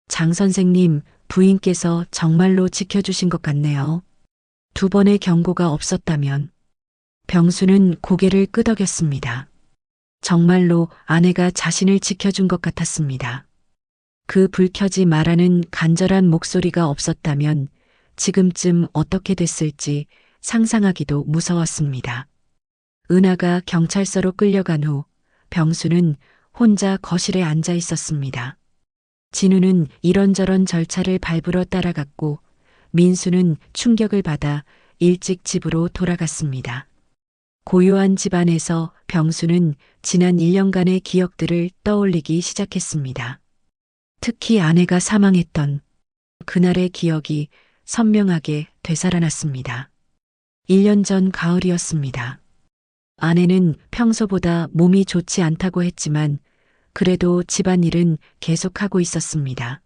장 선생님, 부인께서 정말로 지켜주신 것 같네요. 2번의 경고가 없었다면. 병수는 고개를 끄덕였습니다. 정말로 아내가 자신을 지켜준 것 같았습니다. 그 불 켜지 말라는 간절한 목소리가 없었다면 지금쯤 어떻게 됐을지 상상하기도 무서웠습니다. 은하가 경찰서로 끌려간 후 병수는 혼자 거실에 앉아 있었습니다. 진우는 이런저런 절차를 밟으러 따라갔고 민수는 충격을 받아 일찍 집으로 돌아갔습니다. 고요한 집안에서 병수는 지난 1년간의 기억들을 떠올리기 시작했습니다. 특히 아내가 사망했던 그날의 기억이 선명하게 되살아났습니다. 1년 전 가을이었습니다. 아내는 평소보다 몸이 좋지 않다고 했지만 그래도 집안일은 계속하고 있었습니다.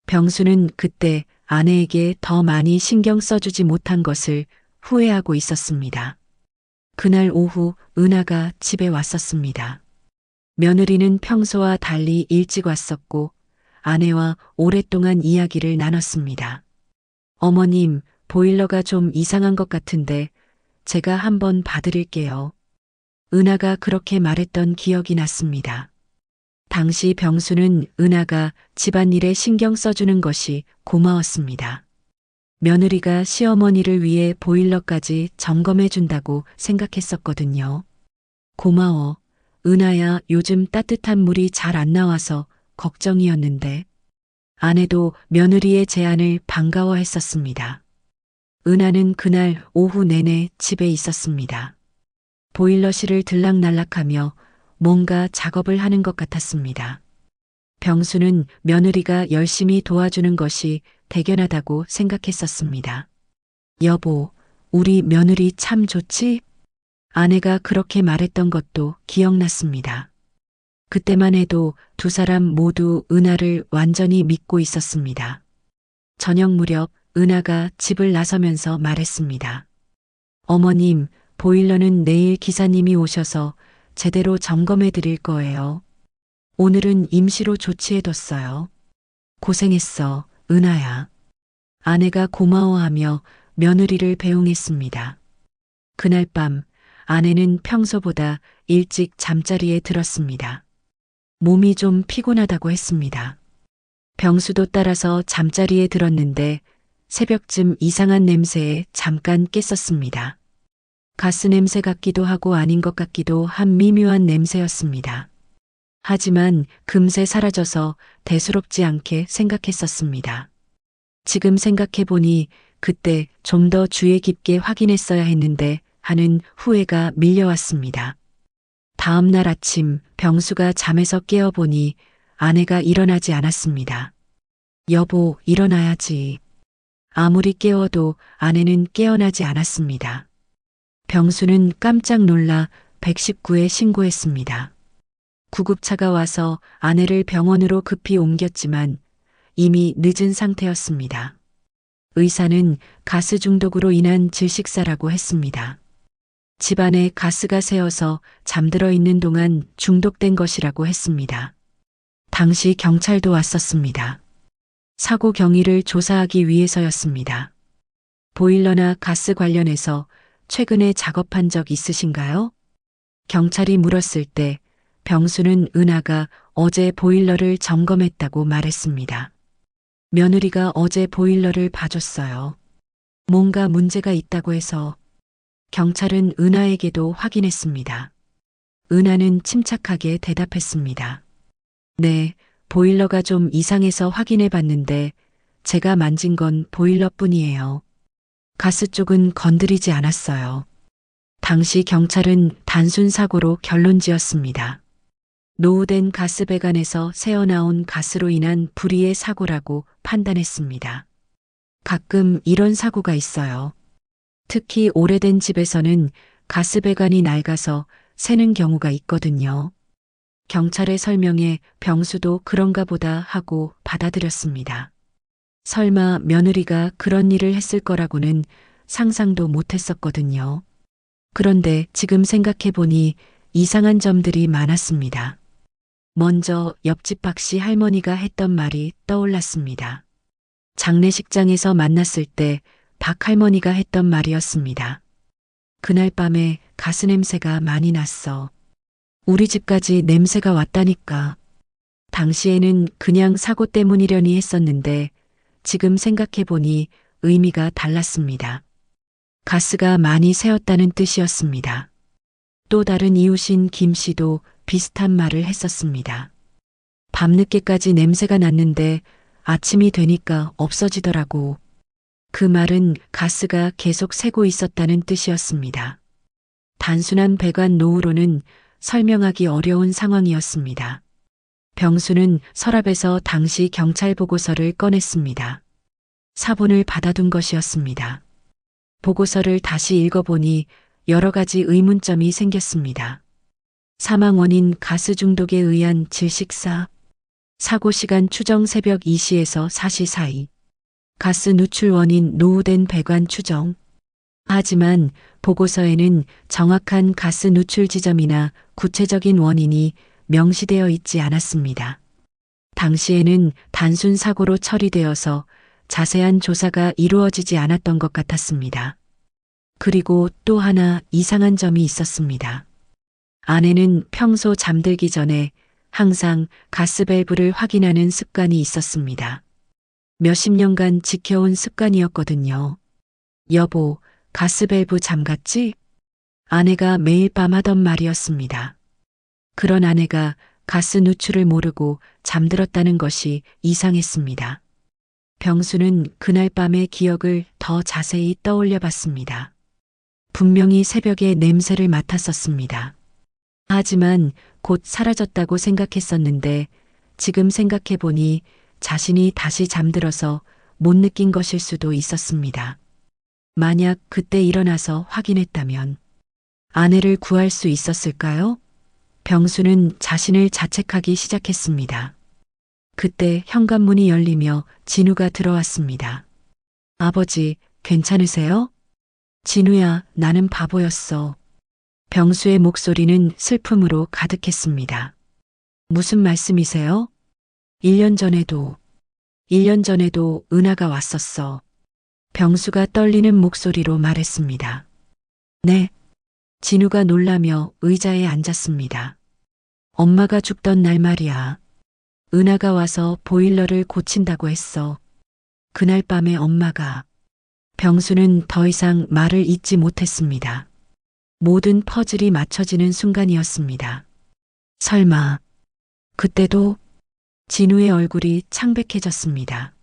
병수는 그때 아내에게 더 많이 신경 써주지 못한 것을 후회하고 있었습니다. 그날 오후 은하가 집에 왔었습니다. 며느리는 평소와 달리 일찍 왔었고 아내와 오랫동안 이야기를 나눴습니다. 어머님, 보일러가 좀 이상한 것 같은데 제가 한번 봐드릴게요. 은하가 그렇게 말했던 기억이 났습니다. 당시 병수는 은하가 집안일에 신경 써주는 것이 고마웠습니다. 며느리가 시어머니를 위해 보일러까지 점검해 준다고 생각했었거든요. 고마워. 은하야, 요즘 따뜻한 물이 잘 안 나와서 걱정이었는데. 아내도 며느리의 제안을 반가워했었습니다. 은하는 그날 오후 내내 집에 있었습니다. 보일러실을 들락날락하며 뭔가 작업을 하는 것 같았습니다. 병수는 며느리가 열심히 도와주는 것이 대견하다고 생각했었습니다. 여보, 우리 며느리 참 좋지? 아내가 그렇게 말했던 것도 기억났습니다. 그때만 해도 두 사람 모두 은하를 완전히 믿고 있었습니다. 저녁 무렵 은하가 집을 나서면서 말했습니다. 어머님, 보일러는 내일 기사님이 오셔서 제대로 점검해 드릴 거예요. 오늘은 임시로 조치해뒀어요. 고생했어, 은하야. 아내가 고마워하며 며느리를 배웅했습니다. 그날 밤 아내는 평소보다 일찍 잠자리에 들었습니다. 몸이 좀 피곤하다고 했습니다. 병수도 따라서 잠자리에 들었는데 새벽쯤 이상한 냄새에 잠깐 깼었습니다. 가스 냄새 같기도 하고 아닌 것 같기도 한 미묘한 냄새였습니다. 하지만 금세 사라져서 대수롭지 않게 생각했었습니다. 지금 생각해보니 그때 좀 더 주의 깊게 확인했어야 했는데 하는 후회가 밀려왔습니다. 다음 날 아침 병수가 잠에서 깨어보니 아내가 일어나지 않았습니다. 여보, 일어나야지. 아무리 깨워도 아내는 깨어나지 않았습니다. 병수는 깜짝 놀라 119에 신고했습니다. 구급차가 와서 아내를 병원으로 급히 옮겼지만 이미 늦은 상태였습니다. 의사는 가스 중독으로 인한 질식사라고 했습니다. 집안에 가스가 새어서 잠들어 있는 동안 중독된 것이라고 했습니다. 당시 경찰도 왔었습니다. 사고 경위를 조사하기 위해서였습니다. 보일러나 가스 관련해서 최근에 작업한 적 있으신가요? 경찰이 물었을 때 병수는 은하가 어제 보일러를 점검했다고 말했습니다. 며느리가 어제 보일러를 봐줬어요. 뭔가 문제가 있다고 해서. 경찰은 은하에게도 확인했습니다. 은하는 침착하게 대답했습니다. 네, 보일러가 좀 이상해서 확인해 봤는데 제가 만진 건 보일러뿐이에요. 가스 쪽은 건드리지 않았어요. 당시 경찰은 단순 사고로 결론 지었습니다. 노후된 가스 배관에서 새어나온 가스로 인한 불의의 사고라고 판단했습니다. 가끔 이런 사고가 있어요. 특히 오래된 집에서는 가스 배관이 낡아서 새는 경우가 있거든요. 경찰의 설명에 병수도 그런가 보다 하고 받아들였습니다. 설마 며느리가 그런 일을 했을 거라고는 상상도 못했었거든요. 그런데 지금 생각해보니 이상한 점들이 많았습니다. 먼저 옆집 박씨 할머니가 했던 말이 떠올랐습니다. 장례식장에서 만났을 때 박 할머니가 했던 말이었습니다. 그날 밤에 가스 냄새가 많이 났어. 우리 집까지 냄새가 왔다니까. 당시에는 그냥 사고 때문이려니 했었는데 지금 생각해보니 의미가 달랐습니다. 가스가 많이 새었다는 뜻이었습니다. 또 다른 이웃인 김 씨도 비슷한 말을 했었습니다. 밤늦게까지 냄새가 났는데 아침이 되니까 없어지더라고. 그 말은 가스가 계속 새고 있었다는 뜻이었습니다. 단순한 배관 노후로는 설명하기 어려운 상황이었습니다. 병수는 서랍에서 당시 경찰 보고서를 꺼냈습니다. 사본을 받아둔 것이었습니다. 보고서를 다시 읽어보니 여러 가지 의문점이 생겼습니다. 사망 원인 가스 중독에 의한 질식사, 사고 시간 추정 새벽 2시에서 4시 사이, 가스 누출 원인 노후된 배관 추정. 하지만 보고서에는 정확한 가스 누출 지점이나 구체적인 원인이 명시되어 있지 않았습니다. 당시에는 단순 사고로 처리되어서 자세한 조사가 이루어지지 않았던 것 같았습니다. 그리고 또 하나 이상한 점이 있었습니다. 아내는 평소 잠들기 전에 항상 가스 밸브를 확인하는 습관이 있었습니다. 몇십 년간 지켜온 습관이었거든요. 여보, 가스 밸브 잠갔지? 아내가 매일 밤 하던 말이었습니다. 그런 아내가 가스 누출을 모르고 잠들었다는 것이 이상했습니다. 병수는 그날 밤의 기억을 더 자세히 떠올려 봤습니다. 분명히 새벽에 냄새를 맡았었습니다. 하지만 곧 사라졌다고 생각했었는데 지금 생각해 보니 자신이 다시 잠들어서 못 느낀 것일 수도 있었습니다. 만약 그때 일어나서 확인했다면 아내를 구할 수 있었을까요? 병수는 자신을 자책하기 시작했습니다. 그때 현관문이 열리며 진우가 들어왔습니다. 아버지, 괜찮으세요? 진우야, 나는 바보였어. 병수의 목소리는 슬픔으로 가득했습니다. 무슨 말씀이세요? 1년 전에도 은하가 왔었어. 병수가 떨리는 목소리로 말했습니다. 네. 진우가 놀라며 의자에 앉았습니다. 엄마가 죽던 날 말이야. 은하가 와서 보일러를 고친다고 했어. 그날 밤에 엄마가. 병수는 더 이상 말을 잇지 못했습니다. 모든 퍼즐이 맞춰지는 순간이었습니다. 설마, 그때도? 진우의 얼굴이 창백해졌습니다.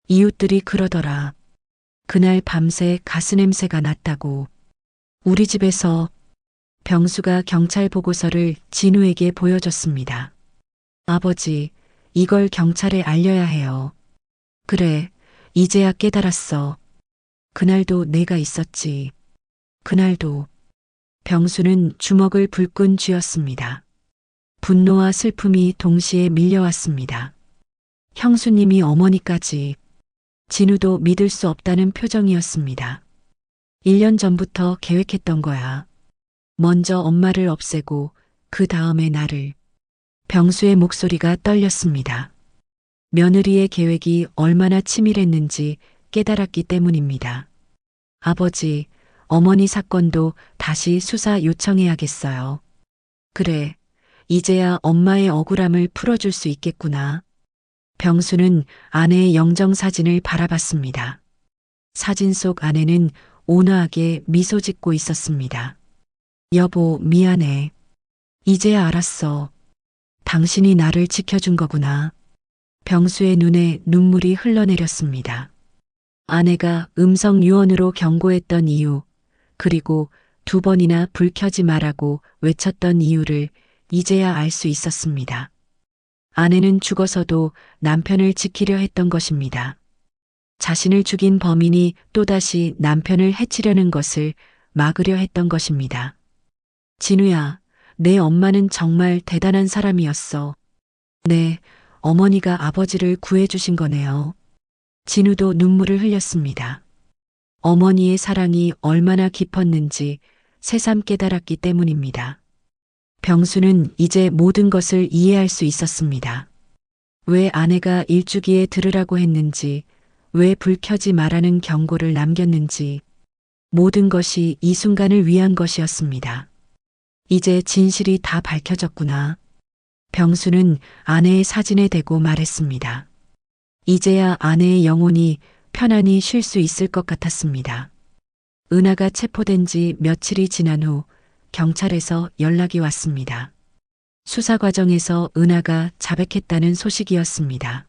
이웃들이 그러더라. 그날 밤새 가스 냄새가 났다고. 우리 집에서. 병수가 경찰 보고서를 진우에게 보여줬습니다. 아버지, 이걸 경찰에 알려야 해요. 그래, 이제야 깨달았어. 그날도 내가 있었지. 그날도. 병수는 주먹을 불끈 쥐었습니다. 분노와 슬픔이 동시에 밀려왔습니다. 형수님이 어머니까지. 진우도 믿을 수 없다는 표정이었습니다. 1년 전부터 계획했던 거야. 먼저 엄마를 없애고 그 다음에 나를. 병수의 목소리가 떨렸습니다. 며느리의 계획이 얼마나 치밀했는지 깨달았기 때문입니다. 아버지, 어머니 사건도 다시 수사 요청해야겠어요. 그래, 이제야 엄마의 억울함을 풀어줄 수 있겠구나. 병수는 아내의 영정사진을 바라봤습니다. 사진 속 아내는 온화하게 미소 짓고 있었습니다. 여보, 미안해. 이제야 알았어. 당신이 나를 지켜준 거구나. 병수의 눈에 눈물이 흘러내렸습니다. 아내가 음성 유언으로 경고했던 이유, 그리고 2번이나 불 켜지 말라고 외쳤던 이유를 이제야 알 수 있었습니다. 아내는 죽어서도 남편을 지키려 했던 것입니다. 자신을 죽인 범인이 또다시 남편을 해치려는 것을 막으려 했던 것입니다. 진우야, 내 엄마는 정말 대단한 사람이었어. 네, 어머니가 아버지를 구해주신 거네요. 진우도 눈물을 흘렸습니다. 어머니의 사랑이 얼마나 깊었는지 새삼 깨달았기 때문입니다. 병수는 이제 모든 것을 이해할 수 있었습니다. 왜 아내가 일주기에 들으라고 했는지, 왜 불 켜지 말라는 경고를 남겼는지, 모든 것이 이 순간을 위한 것이었습니다. 이제 진실이 다 밝혀졌구나. 병수는 아내의 사진에 대고 말했습니다. 이제야 아내의 영혼이 편안히 쉴 수 있을 것 같았습니다. 은하가 체포된 지 며칠이 지난 후 경찰에서 연락이 왔습니다. 수사 과정에서 은하가 자백했다는 소식이었습니다.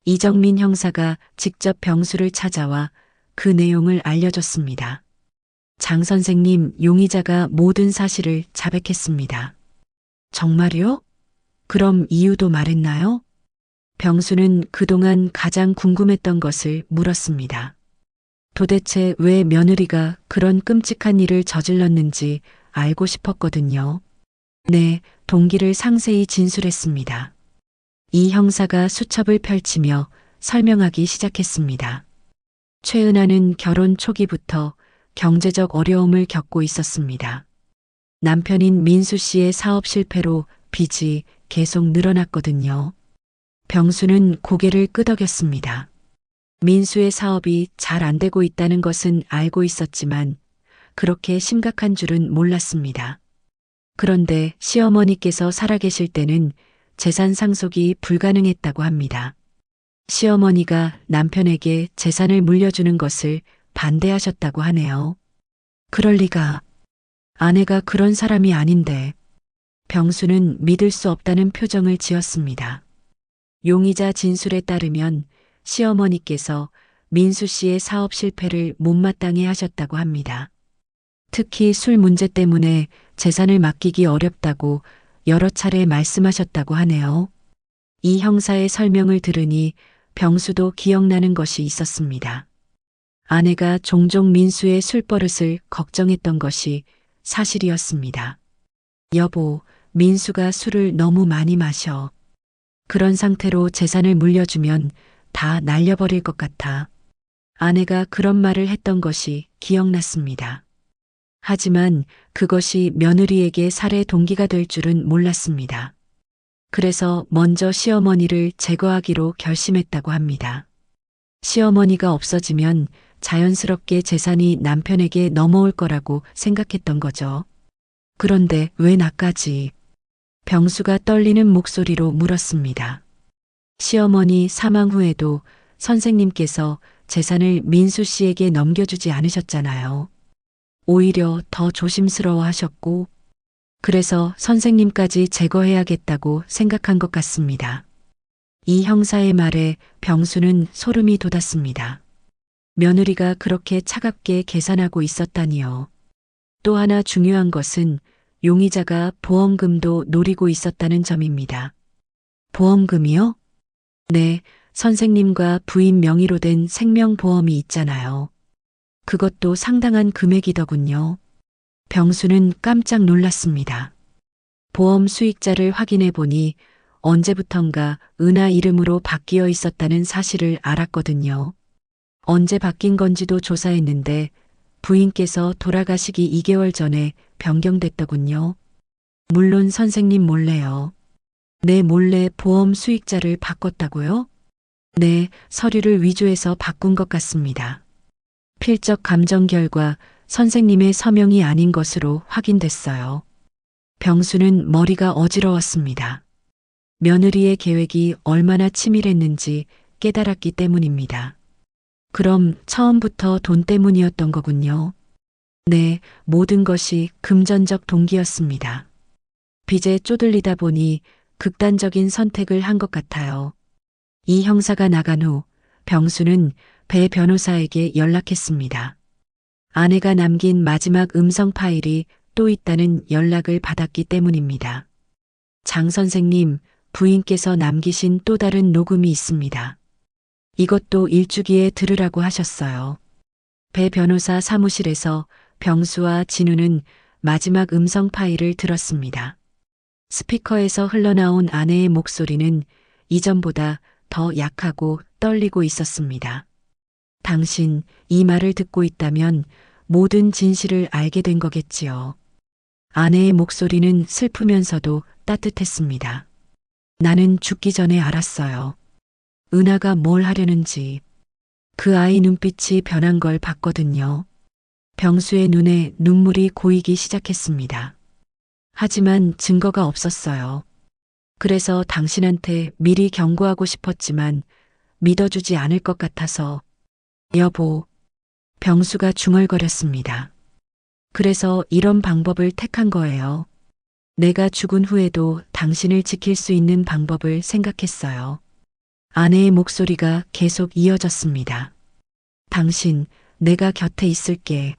이정민 형사가 직접 병수를 찾아와 그 내용을 알려줬습니다. 장 선생님, 용의자가 모든 사실을 자백했습니다. 정말요? 그럼 이유도 말했나요? 병수는 그동안 가장 궁금했던 것을 물었습니다. 도대체 왜 며느리가 그런 끔찍한 일을 저질렀는지 알고 싶었거든요. 네, 동기를 상세히 진술했습니다. 이 형사가 수첩을 펼치며 설명하기 시작했습니다. 최은하는 결혼 초기부터 경제적 어려움을 겪고 있었습니다. 남편인 민수 씨의 사업 실패로 빚이 계속 늘어났거든요. 병수는 고개를 끄덕였습니다. 민수의 사업이 잘 안 되고 있다는 것은 알고 있었지만 그렇게 심각한 줄은 몰랐습니다. 그런데 시어머니께서 살아계실 때는 재산 상속이 불가능했다고 합니다. 시어머니가 남편에게 재산을 물려주는 것을 반대하셨다고 하네요. 그럴 리가. 아내가 그런 사람이 아닌데. 병수는 믿을 수 없다는 표정을 지었습니다. 용의자 진술에 따르면 시어머니께서 민수 씨의 사업 실패를 못마땅해 하셨다고 합니다. 특히 술 문제 때문에 재산을 맡기기 어렵다고 여러 차례 말씀하셨다고 하네요. 이 형사의 설명을 들으니 병수도 기억나는 것이 있었습니다. 아내가 종종 민수의 술버릇을 걱정했던 것이 사실이었습니다. 여보, 민수가 술을 너무 많이 마셔. 그런 상태로 재산을 물려주면 다 날려버릴 것 같아. 아내가 그런 말을 했던 것이 기억났습니다. 하지만 그것이 며느리에게 살해 동기가 될 줄은 몰랐습니다. 그래서 먼저 시어머니를 제거하기로 결심했다고 합니다. 시어머니가 없어지면 자연스럽게 재산이 남편에게 넘어올 거라고 생각했던 거죠. 그런데 왜 나까지? 병수가 떨리는 목소리로 물었습니다. 시어머니 사망 후에도 선생님께서 재산을 민수 씨에게 넘겨주지 않으셨잖아요. 오히려 더 조심스러워 하셨고, 그래서 선생님까지 제거해야겠다고 생각한 것 같습니다. 이 형사의 말에 병수는 소름이 돋았습니다. 며느리가 그렇게 차갑게 계산하고 있었다니요. 또 하나 중요한 것은 용의자가 보험금도 노리고 있었다는 점입니다. 보험금이요? 네, 선생님과 부인 명의로 된 생명보험이 있잖아요. 그것도 상당한 금액이더군요. 병수는 깜짝 놀랐습니다. 보험 수익자를 확인해 보니 언제부턴가 은하 이름으로 바뀌어 있었다는 사실을 알았거든요. 언제 바뀐 건지도 조사했는데 부인께서 돌아가시기 2개월 전에 변경됐더군요. 물론 선생님 몰래요. 내 몰래 보험 수익자를 바꿨다고요? 네, 서류를 위조해서 바꾼 것 같습니다. 필적 감정 결과 선생님의 서명이 아닌 것으로 확인됐어요. 병수는 머리가 어지러웠습니다. 며느리의 계획이 얼마나 치밀했는지 깨달았기 때문입니다. 그럼 처음부터 돈 때문이었던 거군요. 네, 모든 것이 금전적 동기였습니다. 빚에 쪼들리다 보니 극단적인 선택을 한 것 같아요. 이 형사가 나간 후 병수는 배 변호사에게 연락했습니다. 아내가 남긴 마지막 음성 파일이 또 있다는 연락을 받았기 때문입니다. 장 선생님, 부인께서 남기신 또 다른 녹음이 있습니다. 이것도 일주기에 들으라고 하셨어요. 배 변호사 사무실에서 병수와 진우는 마지막 음성 파일을 들었습니다. 스피커에서 흘러나온 아내의 목소리는 이전보다 더 약하고 떨리고 있었습니다. 당신, 이 말을 듣고 있다면 모든 진실을 알게 된 거겠지요. 아내의 목소리는 슬프면서도 따뜻했습니다. 나는 죽기 전에 알았어요. 은하가 뭘 하려는지. 그 아이 눈빛이 변한 걸 봤거든요. 병수의 눈에 눈물이 고이기 시작했습니다. 하지만 증거가 없었어요. 그래서 당신한테 미리 경고하고 싶었지만 믿어주지 않을 것 같아서. 여보, 병수가 중얼거렸습니다. 그래서 이런 방법을 택한 거예요. 내가 죽은 후에도 당신을 지킬 수 있는 방법을 생각했어요. 아내의 목소리가 계속 이어졌습니다. 당신, 내가 곁에 있을게.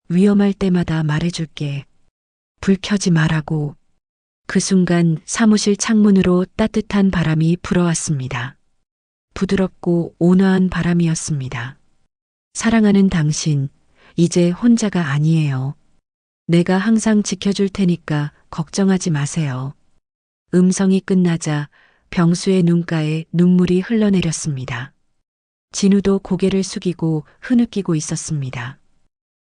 위험할 때마다 말해줄게. 불 켜지 말라고. 그 순간 사무실 창문으로 따뜻한 바람이 불어왔습니다. 부드럽고 온화한 바람이었습니다. 사랑하는 당신, 이제 혼자가 아니에요. 내가 항상 지켜줄 테니까 걱정하지 마세요. 음성이 끝나자 병수의 눈가에 눈물이 흘러내렸습니다. 진우도 고개를 숙이고 흐느끼고 있었습니다.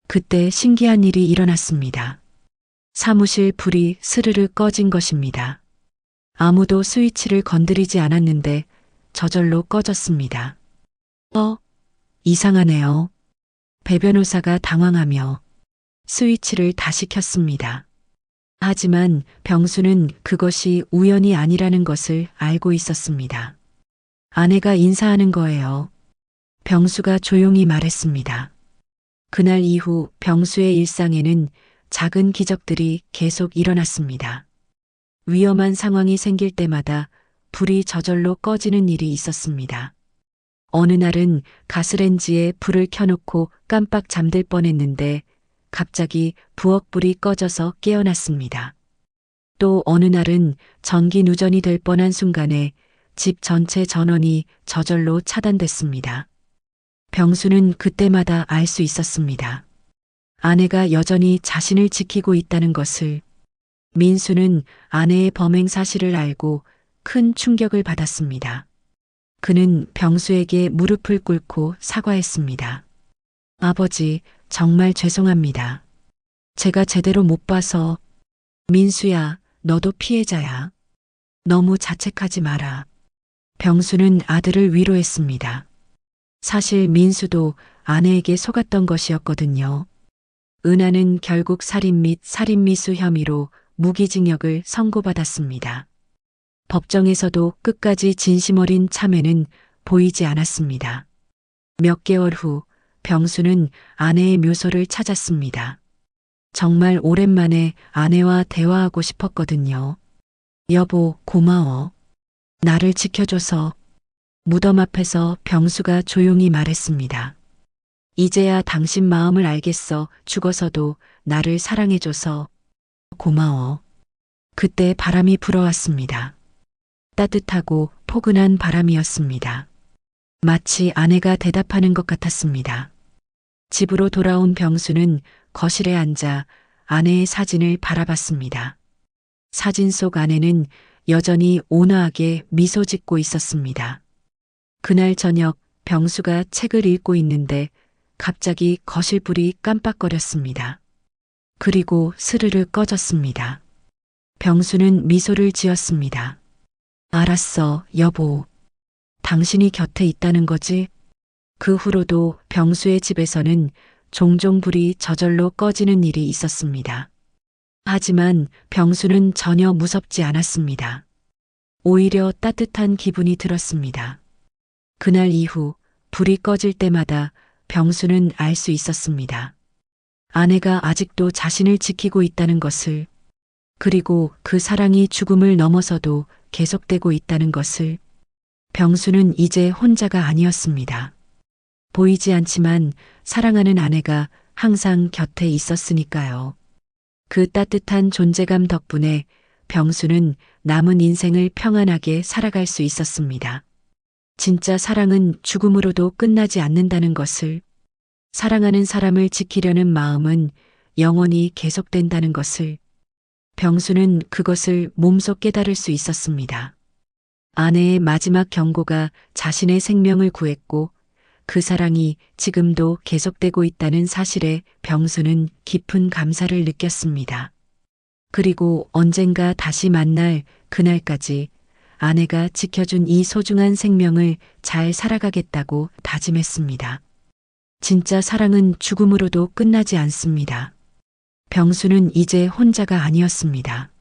그때 신기한 일이 일어났습니다. 사무실 불이 스르르 꺼진 것입니다. 아무도 스위치를 건드리지 않았는데 저절로 꺼졌습니다. 이상하네요. 배 변호사가 당황하며 스위치를 다시 켰습니다. 하지만 병수는 그것이 우연이 아니라는 것을 알고 있었습니다. 아내가 인사하는 거예요. 병수가 조용히 말했습니다. 그날 이후 병수의 일상에는 작은 기적들이 계속 일어났습니다. 위험한 상황이 생길 때마다 불이 저절로 꺼지는 일이 있었습니다. 어느 날은 가스레인지에 불을 켜놓고 깜빡 잠들 뻔했는데 갑자기 부엌불이 꺼져서 깨어났습니다. 또 어느 날은 전기 누전이 될 뻔한 순간에 집 전체 전원이 저절로 차단됐습니다. 병수는 그때마다 알 수 있었습니다. 아내가 여전히 자신을 지키고 있다는 것을. 민수는 아내의 범행 사실을 알고 큰 충격을 받았습니다. 그는 병수에게 무릎을 꿇고 사과했습니다. 아버지, 정말 죄송합니다. 제가 제대로 못 봐서. 민수야, 너도 피해자야. 너무 자책하지 마라. 병수는 아들을 위로했습니다. 사실 민수도 아내에게 속았던 것이었거든요. 은하는 결국 살인 및 살인미수 혐의로 무기징역을 선고받았습니다. 법정에서도 끝까지 진심 어린 참회는 보이지 않았습니다. 몇 개월 후 병수는 아내의 묘소를 찾았습니다. 정말 오랜만에 아내와 대화하고 싶었거든요. 여보, 고마워. 나를 지켜줘서. 무덤 앞에서 병수가 조용히 말했습니다. 이제야 당신 마음을 알겠어. 죽어서도 나를 사랑해줘서 고마워. 그때 바람이 불어왔습니다. 따뜻하고 포근한 바람이었습니다. 마치 아내가 대답하는 것 같았습니다. 집으로 돌아온 병수는 거실에 앉아 아내의 사진을 바라봤습니다. 사진 속 아내는 여전히 온화하게 미소 짓고 있었습니다. 그날 저녁 병수가 책을 읽고 있는데 갑자기 거실 불이 깜빡거렸습니다. 그리고 스르르 꺼졌습니다. 병수는 미소를 지었습니다. 알았어, 여보. 당신이 곁에 있다는 거지? 그 후로도 병수의 집에서는 종종 불이 저절로 꺼지는 일이 있었습니다. 하지만 병수는 전혀 무섭지 않았습니다. 오히려 따뜻한 기분이 들었습니다. 그날 이후 불이 꺼질 때마다 병수는 알 수 있었습니다. 아내가 아직도 자신을 지키고 있다는 것을, 그리고 그 사랑이 죽음을 넘어서도 계속되고 있다는 것을. 병수는 이제 혼자가 아니었습니다. 보이지 않지만 사랑하는 아내가 항상 곁에 있었으니까요. 그 따뜻한 존재감 덕분에 병수는 남은 인생을 평안하게 살아갈 수 있었습니다. 진짜 사랑은 죽음으로도 끝나지 않는다는 것을, 사랑하는 사람을 지키려는 마음은 영원히 계속된다는 것을. 병수는 그것을 몸소 깨달을 수 있었습니다. 아내의 마지막 경고가 자신의 생명을 구했고 그 사랑이 지금도 계속되고 있다는 사실에 병수는 깊은 감사를 느꼈습니다. 그리고 언젠가 다시 만날 그날까지 아내가 지켜준 이 소중한 생명을 잘 살아가겠다고 다짐했습니다. 진짜 사랑은 죽음으로도 끝나지 않습니다. 병수는 이제 혼자가 아니었습니다.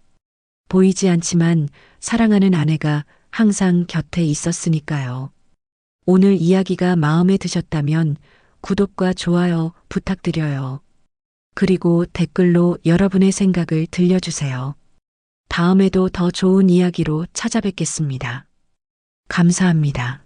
보이지 않지만 사랑하는 아내가 항상 곁에 있었으니까요. 오늘 이야기가 마음에 드셨다면 구독과 좋아요 부탁드려요. 그리고 댓글로 여러분의 생각을 들려주세요. 다음에도 더 좋은 이야기로 찾아뵙겠습니다. 감사합니다.